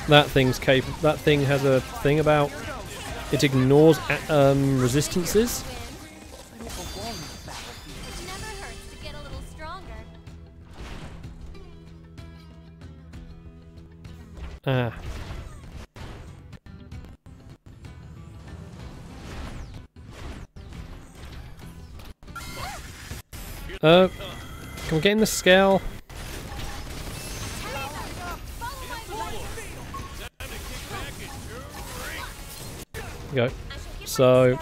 [SPEAKER 1] That thing's capable. That thing has a thing about it ignores resistances.
[SPEAKER 3] I don't belong on a battlefield.
[SPEAKER 2] It never hurts to get a little stronger.
[SPEAKER 1] Ah. Can we get in the scale? Go. So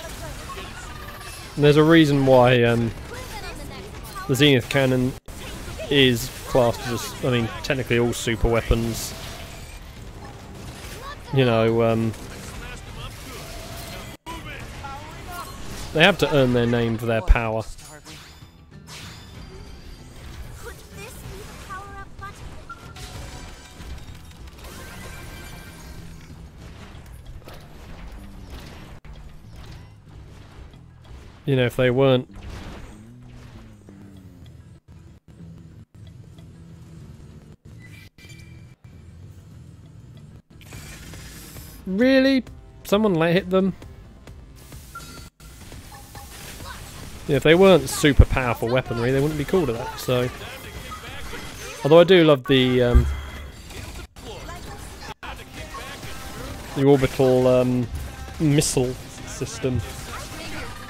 [SPEAKER 1] there's a reason why the zenith cannon is classed as, I mean, technically all super weapons, they have to earn their name for their power.
[SPEAKER 2] Could this be the power-up button?
[SPEAKER 1] You know, if they weren't... Really? Someone hit them? Yeah, if they weren't super powerful weaponry, they wouldn't be called that, so... Although I do love the orbital missile system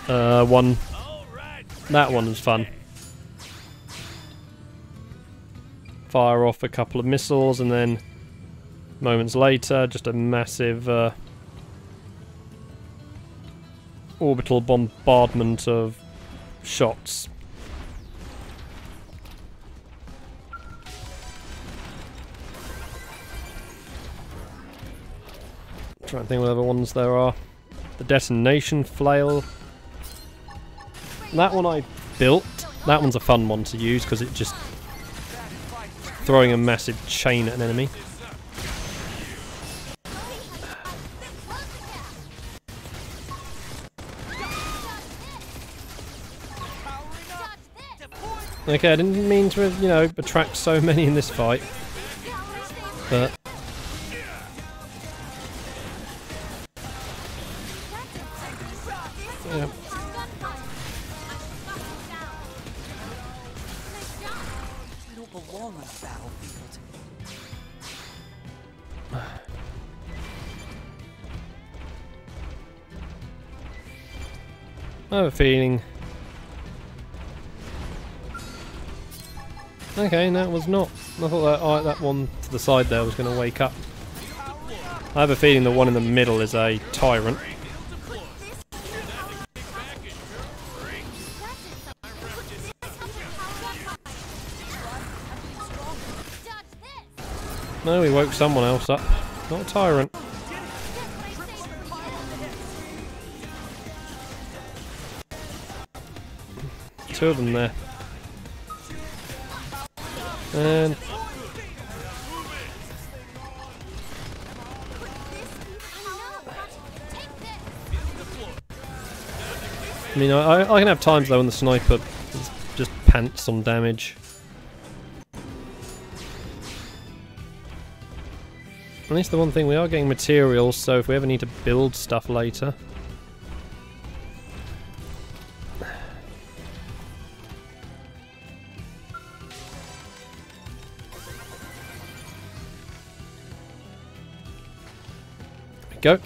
[SPEAKER 1] one. That one was fun. Fire off a couple of missiles and then moments later just a massive orbital bombardment of shots. Trying to think what other ones there are. The detonation flail. That one I built. That one's a fun one to use because it just throwing a massive chain at an enemy. Okay, I didn't mean to, you know, attract so many in this fight, but yeah.
[SPEAKER 3] I don't belong on the battlefield.
[SPEAKER 1] I have a feeling. Okay, that was not. I thought that one to the side there was going to wake up. I have a feeling the one in the middle is a tyrant. No, he woke someone else up. Not a tyrant. Two of them there. And I mean, I can have times though when the sniper just pants on damage. At least the one thing, we are getting materials, so if we ever need to build stuff later. Go.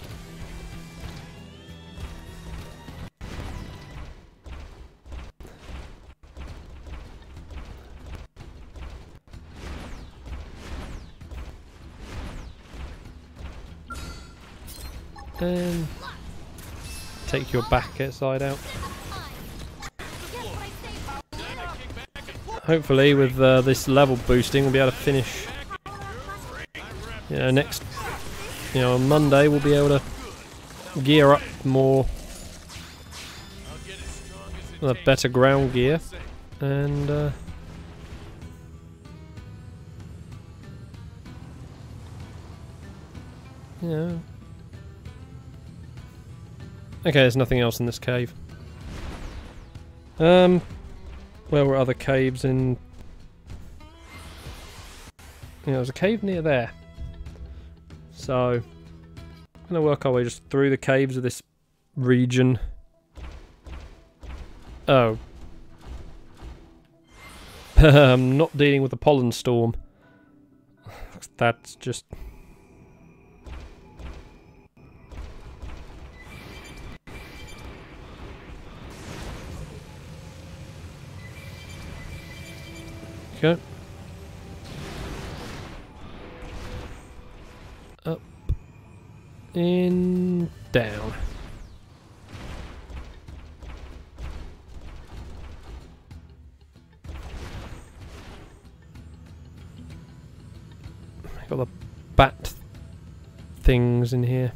[SPEAKER 1] And take your back side out. Hopefully with this level boosting we'll be able to finish, you know, next, you know, on Monday we'll be able to gear up more, better ground gear, and you know. Okay, there's nothing else in this cave. Where were other caves in? Yeah, there's a cave near there. So, I'm gonna work our way just through the caves of this region. Oh. I'm not dealing with the pollen storm. That's just... Okay. Up. In. Down. Got the bat things in here.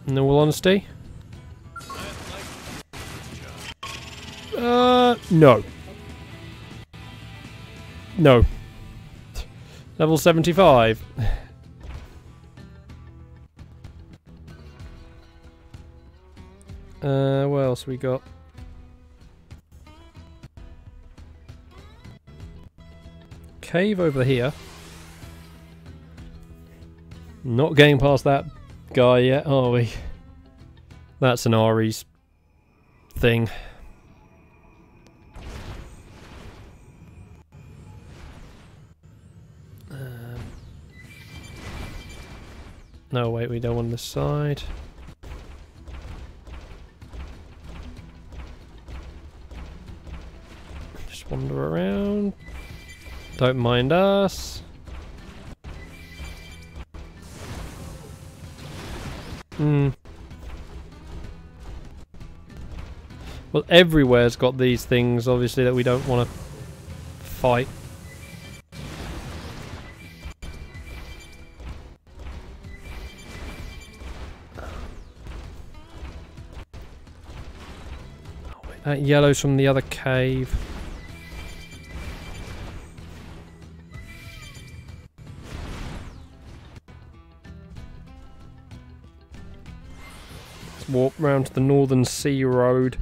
[SPEAKER 1] In all honesty? No. No. Level 75. What else we got? Cave over here. Not getting past that guy yet, are we? That's an Ari's thing. No, wait, we don't want this side. Just wander around. Don't mind us. Well, everywhere's got these things, obviously, that we don't want to fight. That yellow's from the other cave. Let's walk round to the Northern Sea Road.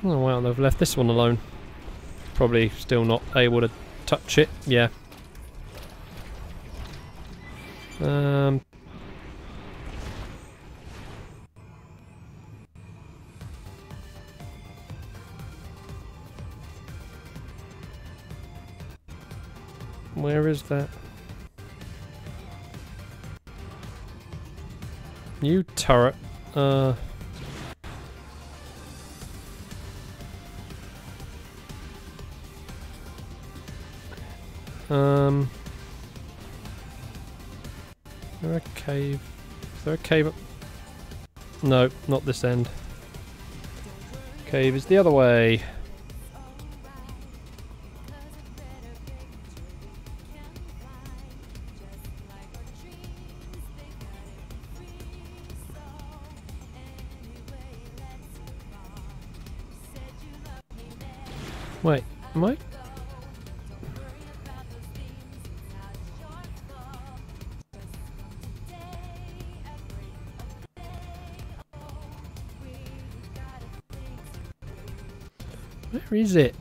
[SPEAKER 1] Oh wow, they've left this one alone. Probably still not able to touch it. Yeah. Where is that? New turret. Is there a cave? Is there a cave up? No, not this end. Cave is the other way. Wait, am I? Where is it?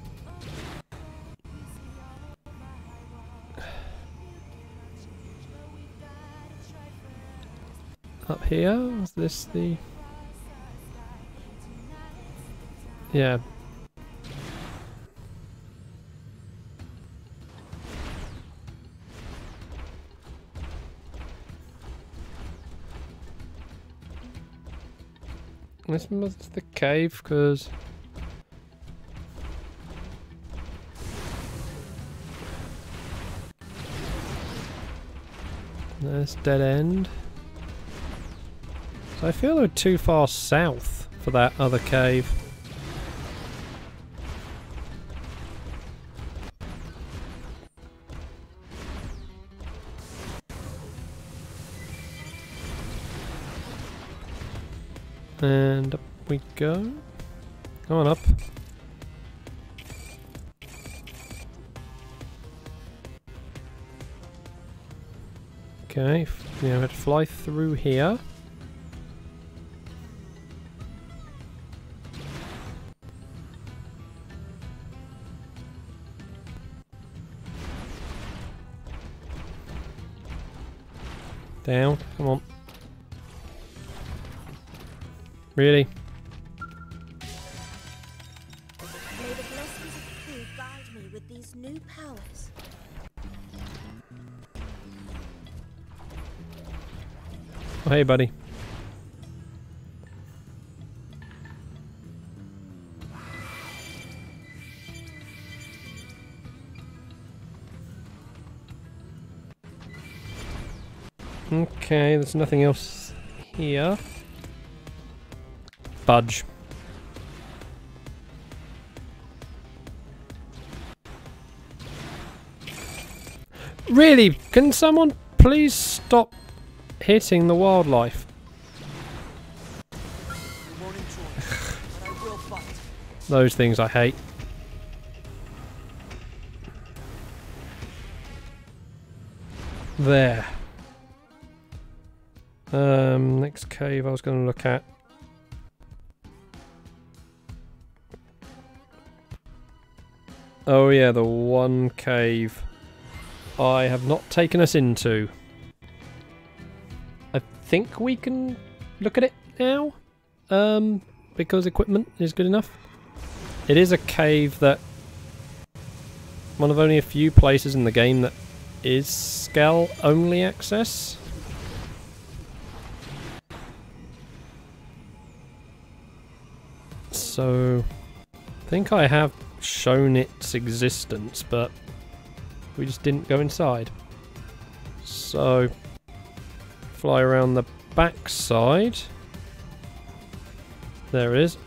[SPEAKER 1] Up here? Is this the... Yeah. This must the cave, because... There's dead end. So I feel we're too far south for that other cave. And up we go. Come on up. Okay, yeah, we have to fly through here. Down, come on. Really?
[SPEAKER 2] May the blessings of food guide me with these new powers.
[SPEAKER 1] Oh, hey, buddy. Okay, there's nothing else here. Budge. Really? Can someone please stop hitting the wildlife?
[SPEAKER 3] You won't enjoy it, but I will fight.
[SPEAKER 1] Those things I hate. There. Next cave I was going to look at. Oh yeah, the one cave I have not taken us into. I think we can look at it now, because equipment is good enough. It is a cave that one of only a few places in the game that is Skull only access. So I think I have shown its existence, but we just didn't go inside. So fly around the back side. There it is.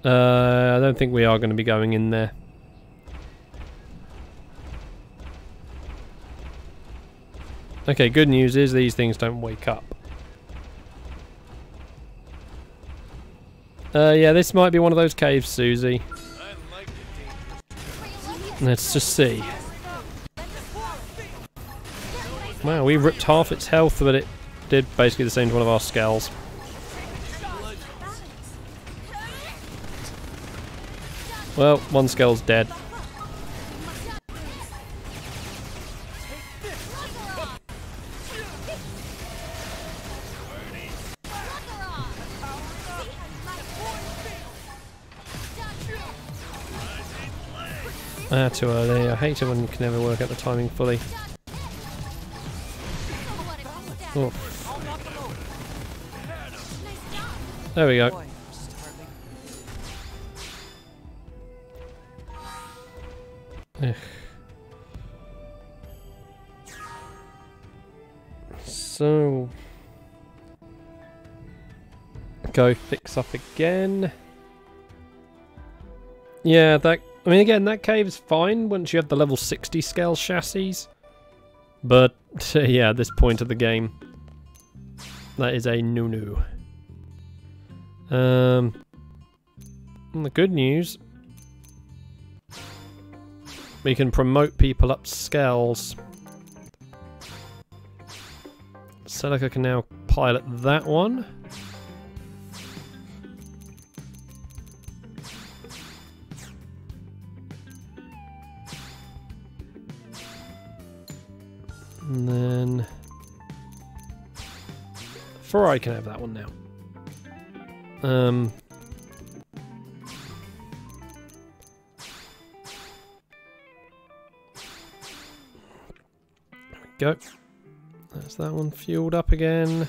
[SPEAKER 1] I don't think we are going to be going in there. Okay, good news is these things don't wake up. Yeah, this might be one of those caves, Susie. Let's just see. Wow, we ripped half its health, but it did basically the same to one of our skulls. Well, one skull's dead. Ah, too early. I hate it when you can never work out the timing fully. Oh. There we go. Ugh. So go fix up again. Yeah, that, I mean, again, that cave is fine once you have the level 60 scale chassis, but yeah, at this point of the game, that is a no-no. And the good news, we can promote people up scales. Celica can now pilot that one. And then Ferrari can have that one now. There we go. That's that one fueled up again.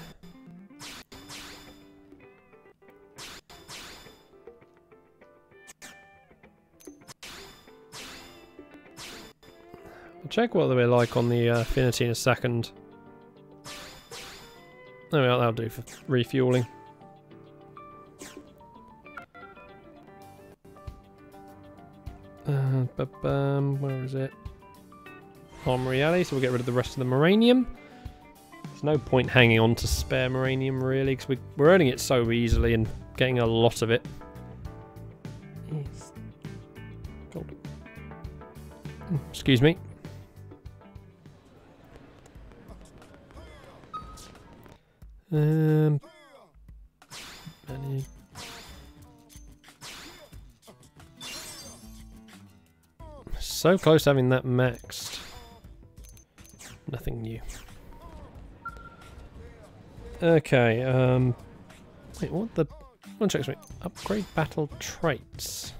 [SPEAKER 1] I'll check what they're like on the affinity in a second. There we are, that'll do for refueling. Where is it? Armory Alley, so we'll get rid of the rest of the Moranium. There's no point hanging on to spare Moranium really, because we're earning it so easily and getting a lot of it. Yes. Gold. Excuse me. Any. So close to having that maxed. Nothing new. Okay, wait, what the... One check, upgrade battle traits.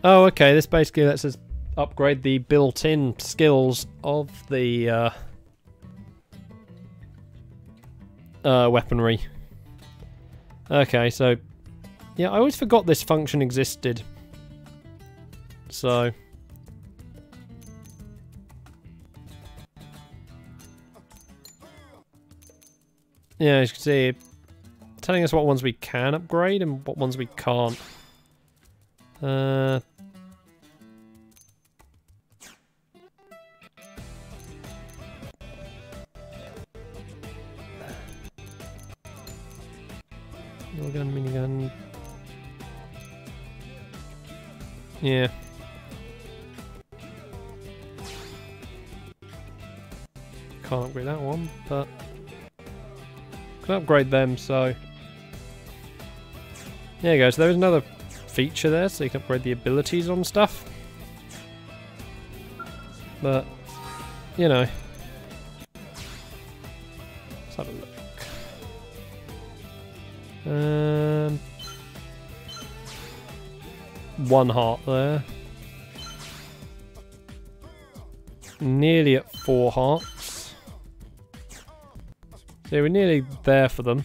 [SPEAKER 1] Oh, okay, this basically lets us upgrade the built-in skills of the weaponry. Okay, so Yeah, I always forgot this function existed. So... yeah, as you can see, telling us what ones we can upgrade and what ones we can't. We're gun, minigun. Yeah. Can't upgrade that one, but can upgrade them, so there you go. So there's another feature there, so you can upgrade the abilities on stuff. But you know, let's have a look. One heart there. Nearly at 4 hearts. So we're nearly there for them.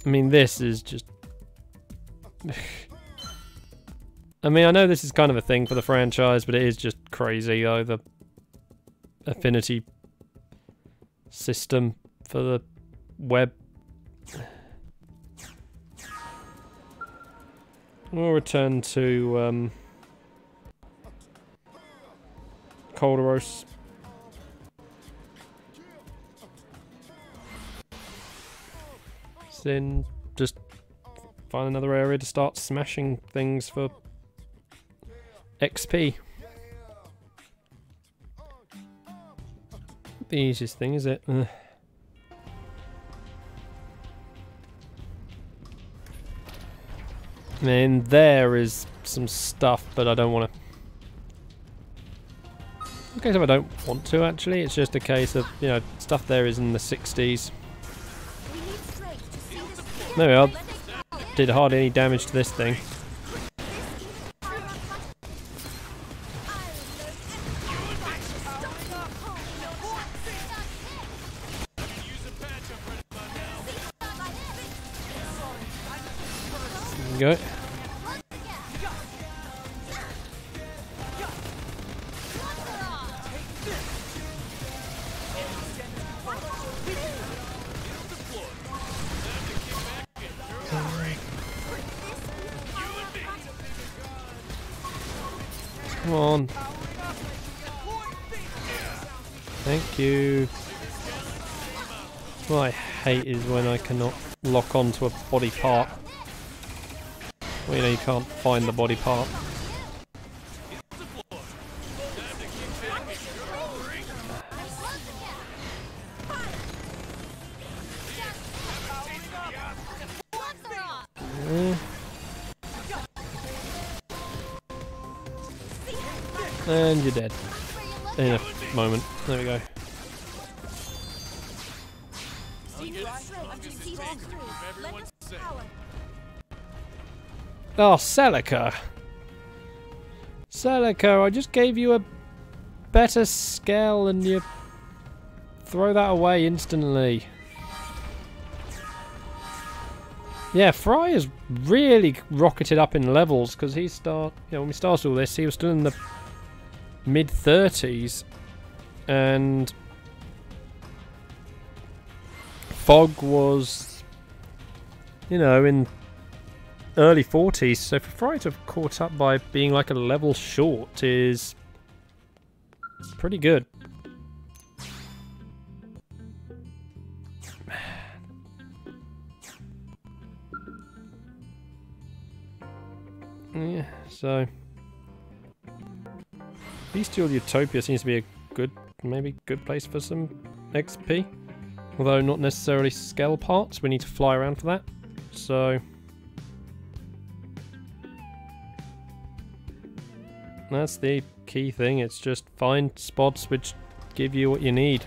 [SPEAKER 1] I mean, this is just... I mean, I know this is kind of a thing for the franchise, but it is just crazy, though, the affinity system for the web. We'll return to Calderos. Then just find another area to start smashing things for XP. The easiest thing, is it? I mean, there is some stuff, but I don't want to. In case if I don't want to, actually, it's just a case of, you know, stuff there is in the 60s. There we are. Did hardly any damage to this thing. There you go. Come on. Thank you. What I hate is when I cannot lock onto a body part. Well, you know, you can't find the body part. And you're dead. In a moment. There we go. Oh, Celica. Celica, I just gave you a better scale and you throw that away instantly. Yeah, Fry has really rocketed up in levels because he when we started all this, he was still in the mid-30s, and Fog was, you know, in early 40s, so for Fry to have caught up by being like a level short is pretty good. Yeah, so Bestial Utopia seems to be a good, maybe good place for some XP. Although not necessarily scale parts, we need to fly around for that. So that's the key thing, it's just find spots which give you what you need.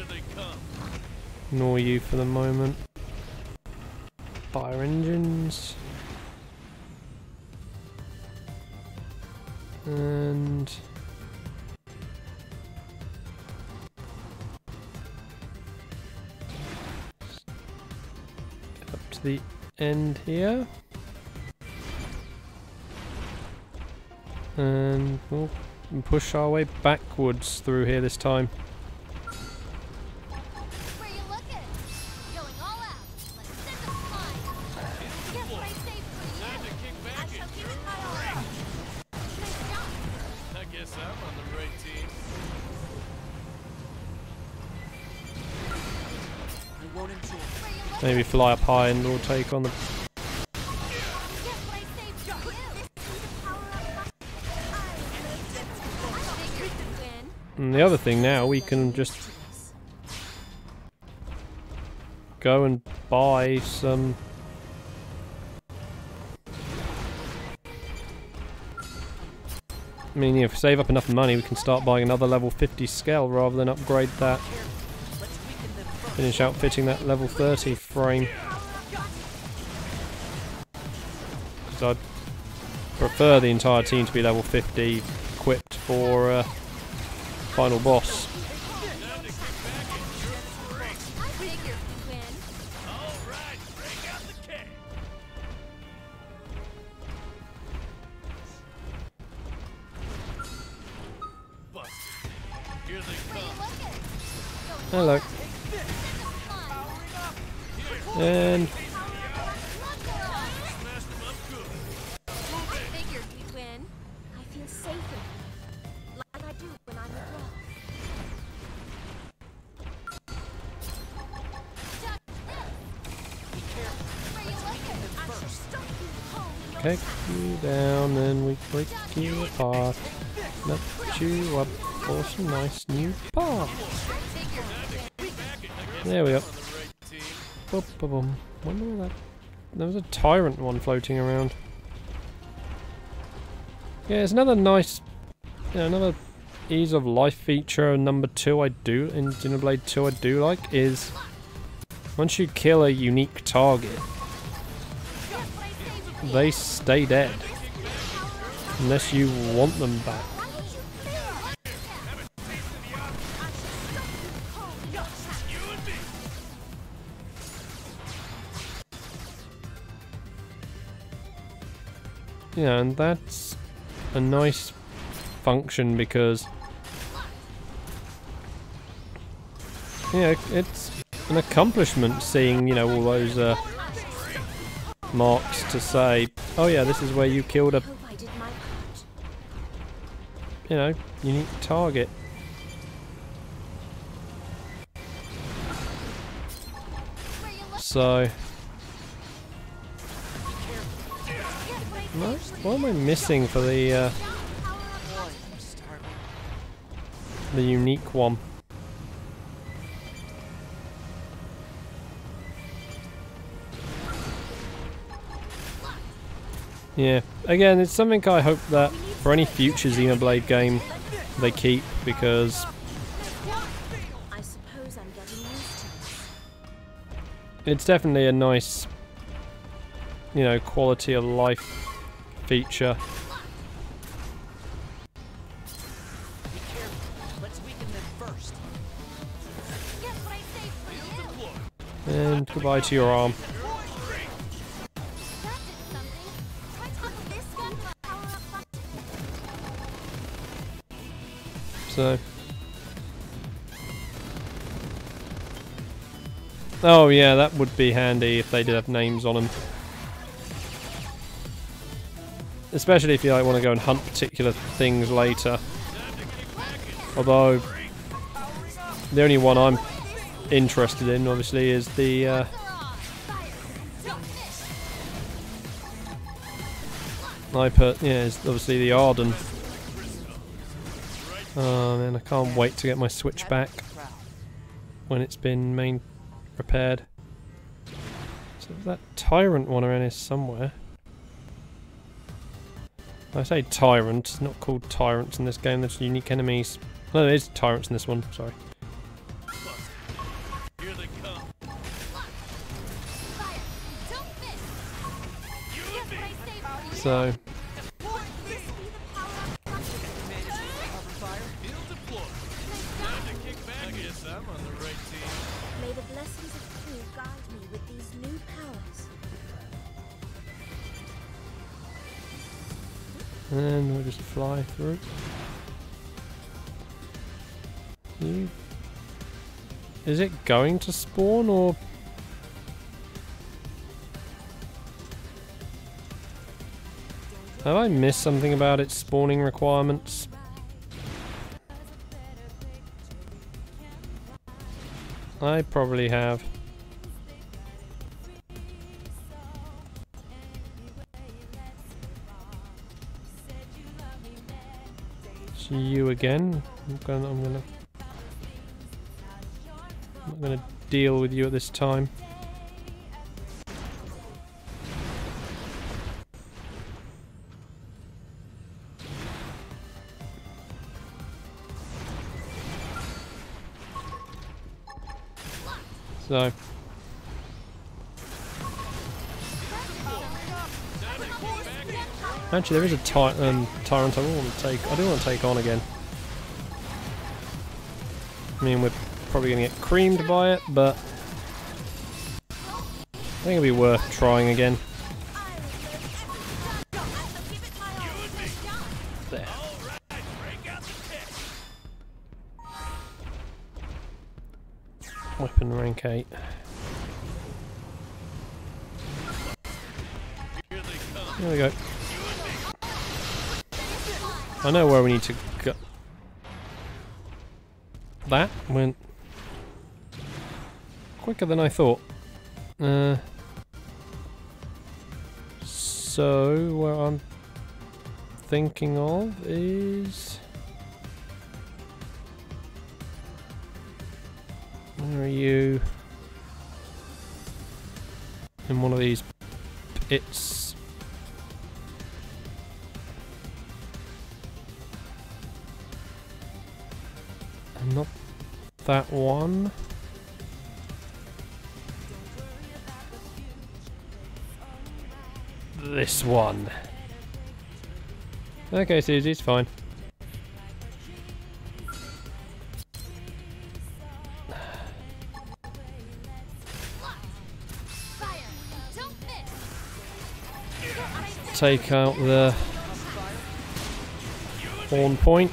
[SPEAKER 4] they come.
[SPEAKER 1] Ignore you for the moment. Fire engines. And get up to the end here. And we'll push our way backwards through here this time.
[SPEAKER 2] Where you looking? Going all out. Let's send them flying. Guess what I saved for you?
[SPEAKER 4] Time to kick
[SPEAKER 2] I
[SPEAKER 4] back
[SPEAKER 2] shall
[SPEAKER 4] and
[SPEAKER 2] give it my all. Nice job.
[SPEAKER 4] I guess I'm on the right team.
[SPEAKER 3] I won't enjoy it.
[SPEAKER 2] Where you looking?
[SPEAKER 1] Maybe fly up high and we'll take on the.
[SPEAKER 2] Guess what I saved for you? This is the power up I figured you'd win.
[SPEAKER 1] And the other thing now, we can just go and buy some. I mean, if we save up enough money, we can start buying another level 50 scale rather than upgrade that.
[SPEAKER 3] Let's weaken them first.
[SPEAKER 1] Finish outfitting that level 30 frame. Because I'd prefer the entire team to be level 50 equipped for final boss.
[SPEAKER 2] I figured you'd win.
[SPEAKER 4] All right, break out the cake. Busted. Here they
[SPEAKER 2] Where you
[SPEAKER 4] come.
[SPEAKER 2] looking? Going
[SPEAKER 1] Hello.
[SPEAKER 2] all out. Send them flying.
[SPEAKER 1] And
[SPEAKER 2] Look
[SPEAKER 4] Smashed them up good.
[SPEAKER 2] I figured we'd win. I feel safer. Like I do when I'm with Roth. Duck
[SPEAKER 3] Be careful.
[SPEAKER 2] Where you looking? I shall stop you home.
[SPEAKER 1] kick you down, then we break you apart. Let you up for some nice new parts.
[SPEAKER 2] I figured we'd win.
[SPEAKER 1] There we go.
[SPEAKER 4] On the right team.
[SPEAKER 1] Boop, boop, boom. Wonder where that. There was a tyrant one floating around. Yeah, it's another nice, another ease of life feature. Number 2 I do in Xenoblade 2 I do like is once you kill a unique target,
[SPEAKER 2] Guess what I saved for you?
[SPEAKER 1] they stay dead unless you want them back.
[SPEAKER 2] Why don't you feel it? I shall stop you home.
[SPEAKER 4] You and me.
[SPEAKER 1] Yeah, and that's a nice function because it's an accomplishment seeing, all those marks to say, oh yeah, this is where you killed a,
[SPEAKER 2] Hope I did my part.
[SPEAKER 1] unique target.
[SPEAKER 2] Where you looking?
[SPEAKER 1] So,
[SPEAKER 2] Guess what I
[SPEAKER 1] what am I missing for the
[SPEAKER 3] Boy, I'm starving.
[SPEAKER 1] the unique one? Yeah, again, it's something I hope that for any future Xenoblade game they keep, because
[SPEAKER 2] I suppose I'm getting used to it.
[SPEAKER 1] it's definitely a nice, quality of life feature.
[SPEAKER 3] Be careful. Let's weaken them first.
[SPEAKER 2] Guess what I saved for you?
[SPEAKER 1] And goodbye to your arm.
[SPEAKER 2] That did something. Try top of this gun for power up button.
[SPEAKER 1] So. Oh yeah, that would be handy if they did have names on them. Especially if you want to go and hunt particular things later. Although, the only one I'm interested in, obviously, is the
[SPEAKER 2] Fire. Don't miss.
[SPEAKER 1] is obviously the Arden. Oh man, I can't wait to get my Switch back
[SPEAKER 3] Proud.
[SPEAKER 1] when it's been repaired. So that tyrant one around here somewhere. I say tyrant, it's not called tyrants in this game, there's unique enemies. No, there is tyrants in this one, sorry. So,
[SPEAKER 2] May the blessings of Q guide me with these new powers.
[SPEAKER 1] and we'll just fly through. Is it going to spawn or? Have I missed something about its spawning requirements? I probably have. It's you again. I'm not gonna deal with you at this time. So actually, there is a tyrant I do want to take on again. I mean, we're probably going to get creamed by it, but I think it'll be worth trying again. There. Weapon rank 8. There we go. I know where we need to go. That went quicker than I thought. So what I'm thinking of is, where are you? In one of these pits. Not that one. This one. Okay, Susie, it's fine. Take out the horn point.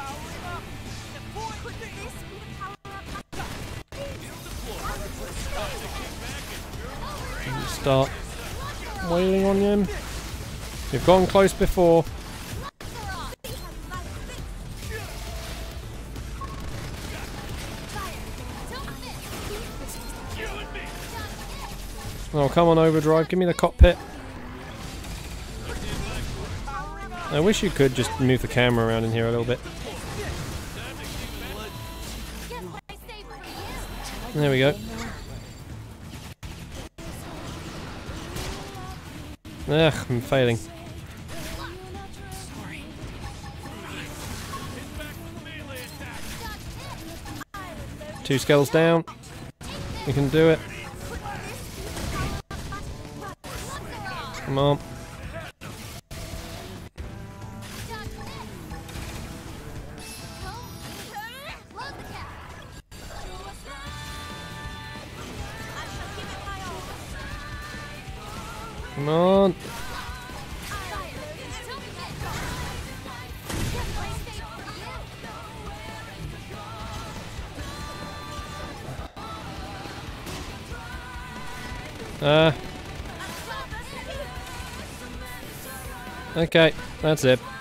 [SPEAKER 1] Start wailing on him. You've gone close before. Oh, come on, Overdrive. Give me the cockpit. I wish you could just move the camera around in here a little bit. There we go. Ugh, I'm failing. Two skulls down. We can do it. Come on. Come on. Okay, that's it.
[SPEAKER 2] Looks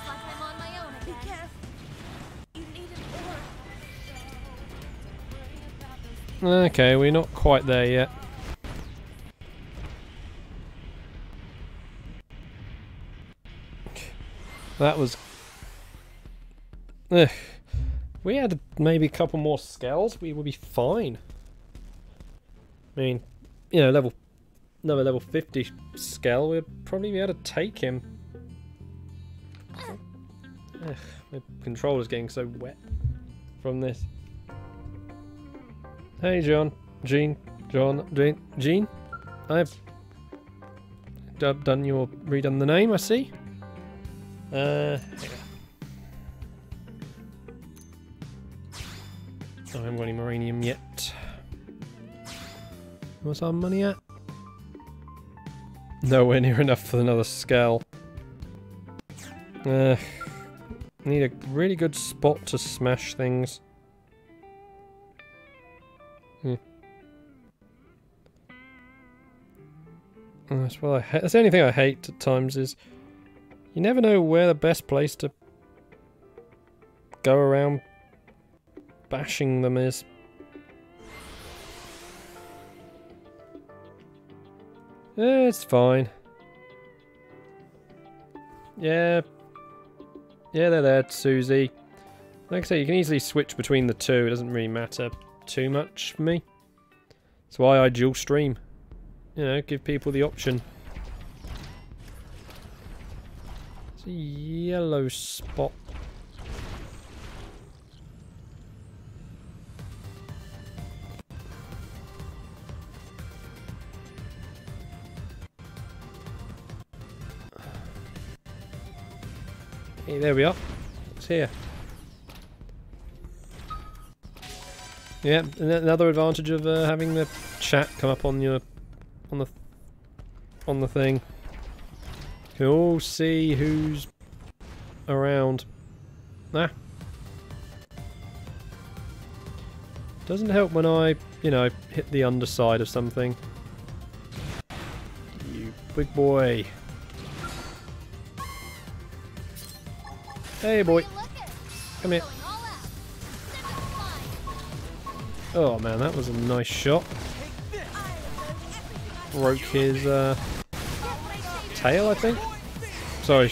[SPEAKER 2] like I'm on my own. Be careful. You need an oar.
[SPEAKER 1] Okay, we're not quite there yet. That was... Ugh. We had maybe a couple more skulls, we would be fine. I mean, you know, another level 50 skull, we'd probably be able to take him. Ugh, my controller's getting so wet from this. Hey, Jean, Jean, I've redone the name, I see. Here. I haven't got any uranium yet. What's our money at? Nowhere near enough for another scale. Need a really good spot to smash things. That's what I hate. That's the only thing I hate at times is you never know where the best place to go around bashing them is. It's fine. Yeah. Yeah, they're there, Susie. Like I say, you can easily switch between the two. It doesn't really matter too much for me. That's why I dual stream. You know, give people the option. It's a yellow spot. Hey, there we are. It's here. Yeah, and another advantage of having the chat come up on your on the thing. You can all see who's around. Ah. Doesn't help when I, you know, hit the underside of something. You big boy. Hey boy. Come here. Oh man, that was a nice shot. Broke his tail, I think. Sorry,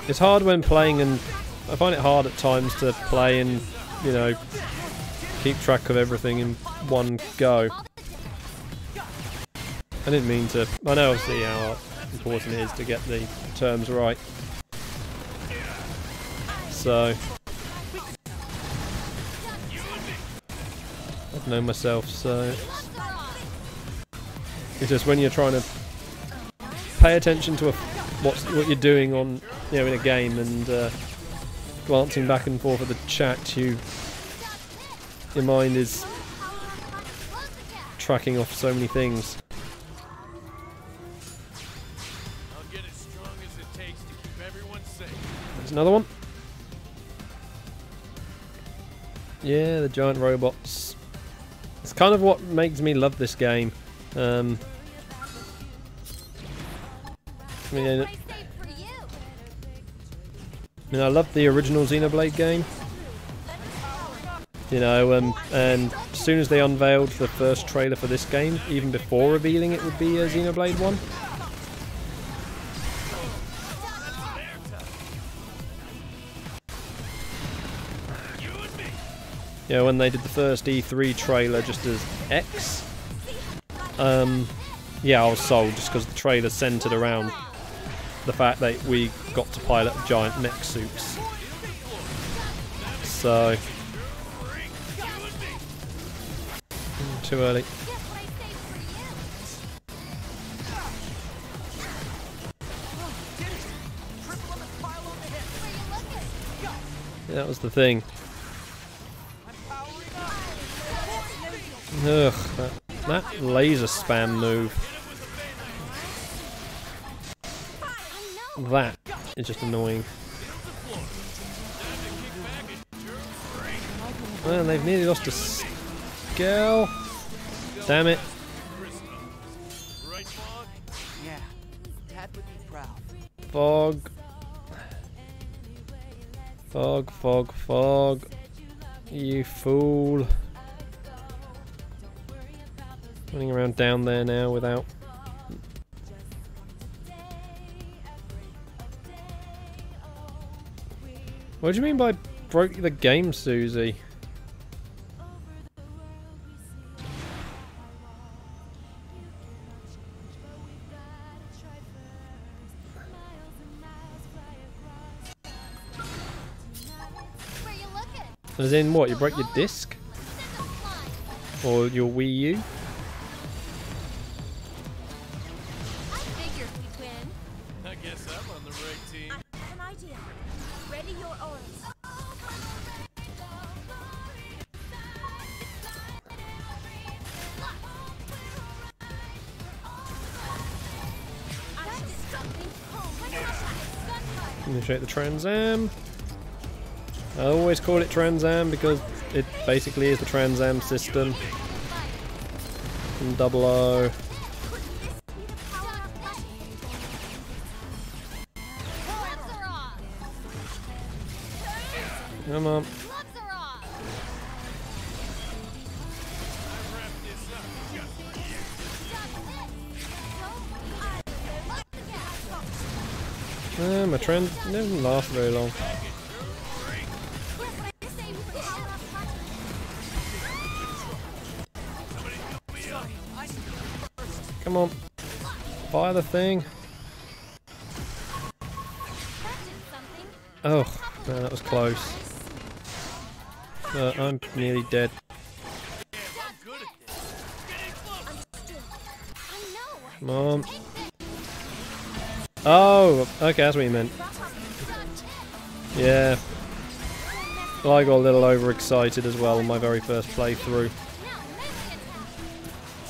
[SPEAKER 1] it's hard when playing, and I find it hard at times to play and, you know, keep track of everything in one go. I didn't mean to. I know obviously how important it is to get the terms right. So I know myself, so it's just when you're trying to pay attention to what you're doing on, you know, in a game, and glancing back and forth at the chat, your mind is tracking off so many things.
[SPEAKER 4] I'll get as strong as it takes to keep everyone safe.
[SPEAKER 1] There's another one. Yeah, the giant robots. It's kind of what makes me love this game. I mean, I love the original Xenoblade game. You know, and as soon as they unveiled the first trailer for this game, even before revealing it would be Xenoblade 1. Yeah, when they did the first E3 trailer just as X, yeah, I was sold just because the trailer centered around the fact that we got to pilot giant mech suits. So, too early. Yeah, that was the thing. Ugh, that laser spam move. That is just annoying. Well, they've nearly lost a scale. Damn it.
[SPEAKER 3] Yeah, Dad would be proud.
[SPEAKER 1] Fog. Fog, fog, fog. You fool. Running around down there now without... What do you mean by broke the game, Susie? As in what? You broke your disc? Or your Wii U.
[SPEAKER 2] I figured we'd win.
[SPEAKER 4] I guess I'm on the right team.
[SPEAKER 2] I have an idea. Ready your oars.
[SPEAKER 1] Initiate the Trans Am. I always call it Trans Am because it basically is the Trans Am system. From 00. Come on. My trend didn't last very long. Come on. Fire the thing. Oh, man, that was close. I'm nearly dead. Come on. Oh, okay, that's what you meant. Yeah. Well, I got a little overexcited as well on my very first playthrough.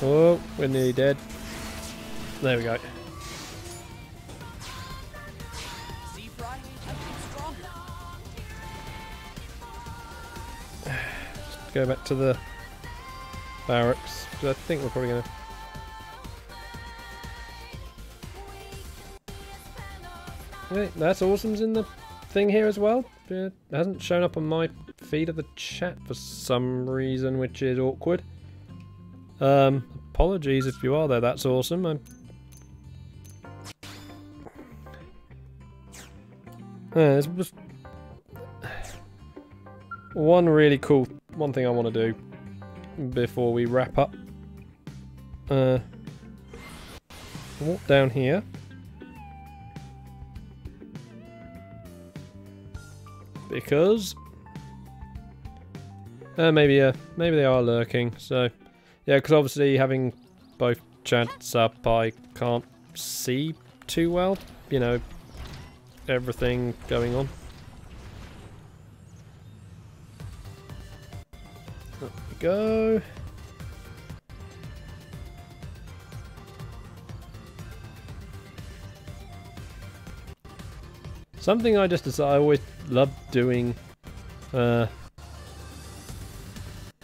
[SPEAKER 1] Oh, we're nearly dead. There we go. Just go back to the barracks, because I think we're probably going to... Wait, that's Awesome's in the thing here as well. It hasn't shown up on my feed of the chat for some reason, which is awkward. Apologies if you are there. That's awesome. There's just one really cool thing I want to do before we wrap up. Walk down here. Because maybe they are lurking. So yeah, because obviously having both chats up, I can't see too well. You know, everything going on. Up we go. Something I just decided I always love doing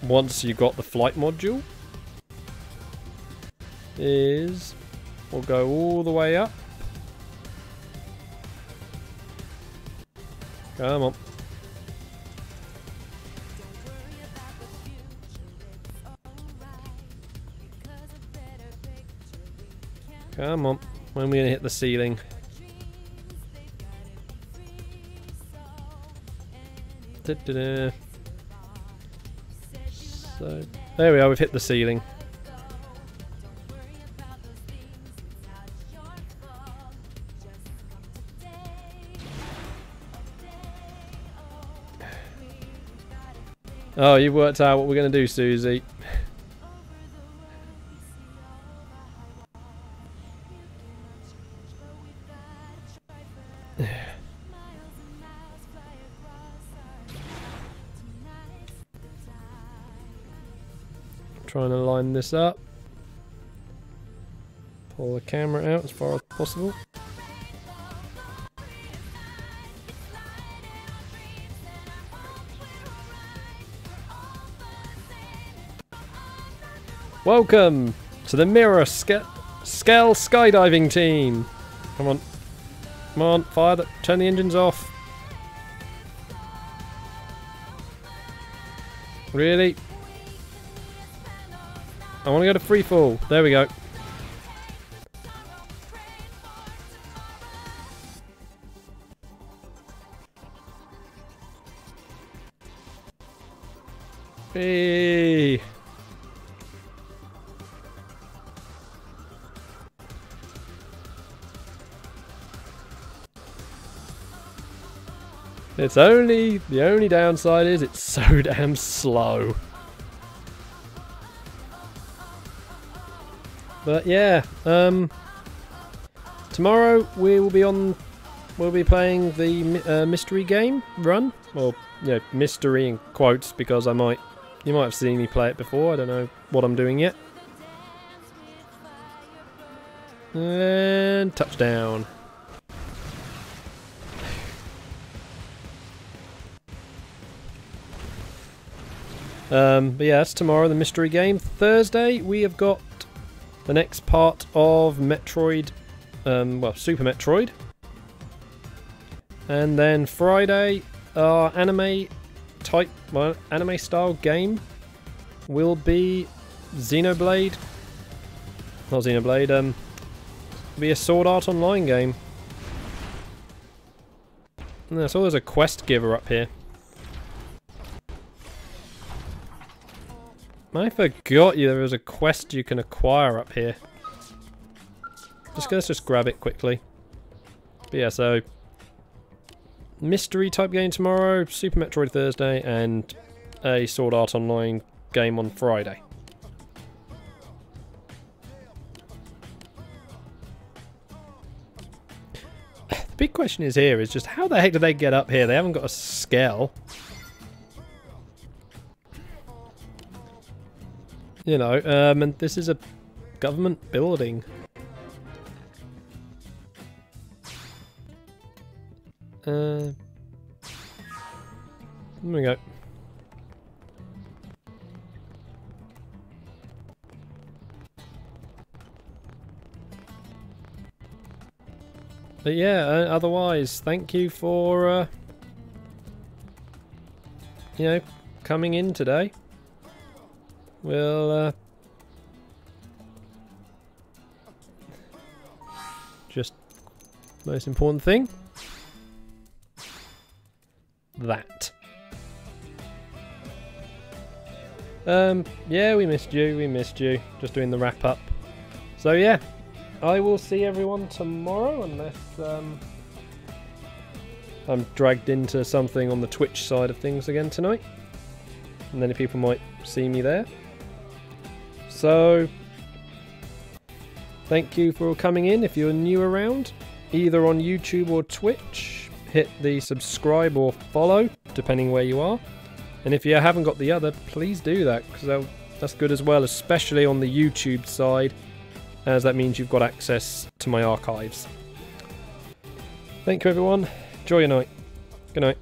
[SPEAKER 1] once you got the flight module is we'll go all the way up. Come on. Come on. When are we gonna hit the ceiling? Da-da-da. So there we are, we've hit the ceiling. Oh, you've worked out what we're going to do, Susie. Trying to line this up. Pull the camera out as far as possible. Welcome to the Mirror Scale skydiving team. Come on. Come on, fire that. Turn the engines off. Really? I want to go to free fall. There we go. Hey. It's only, the only downside is it's so damn slow. But yeah, tomorrow we'll be playing the mystery game run. Well, you know, mystery in quotes because you might have seen me play it before. I don't know what I'm doing yet. And touchdown. But yeah, that's tomorrow, the mystery game. Thursday, we have got the next part of Metroid, well, Super Metroid. And then Friday, our anime style game will be Xenoblade. Not Xenoblade, be a Sword Art Online game. And I saw there's a quest giver up here. I forgot there was a quest you can acquire up here. Let's just grab it quickly. But yeah, so mystery type game tomorrow, Super Metroid Thursday, and a Sword Art Online game on Friday. The big question is just how the heck did they get up here? They haven't got a scale. You know, and this is a government building. There we go. But yeah, otherwise, thank you for, you know, coming in today. We'll, just most important thing. That. Yeah, we missed you. Just doing the wrap up. So yeah, I will see everyone tomorrow unless, I'm dragged into something on the Twitch side of things again tonight. And then people might see me there. So, thank you for coming in. If you're new around, either on YouTube or Twitch, hit the subscribe or follow, depending where you are. And if you haven't got the other, please do that, because that's good as well, especially on the YouTube side, as that means you've got access to my archives. Thank you, everyone. Enjoy your night. Good night.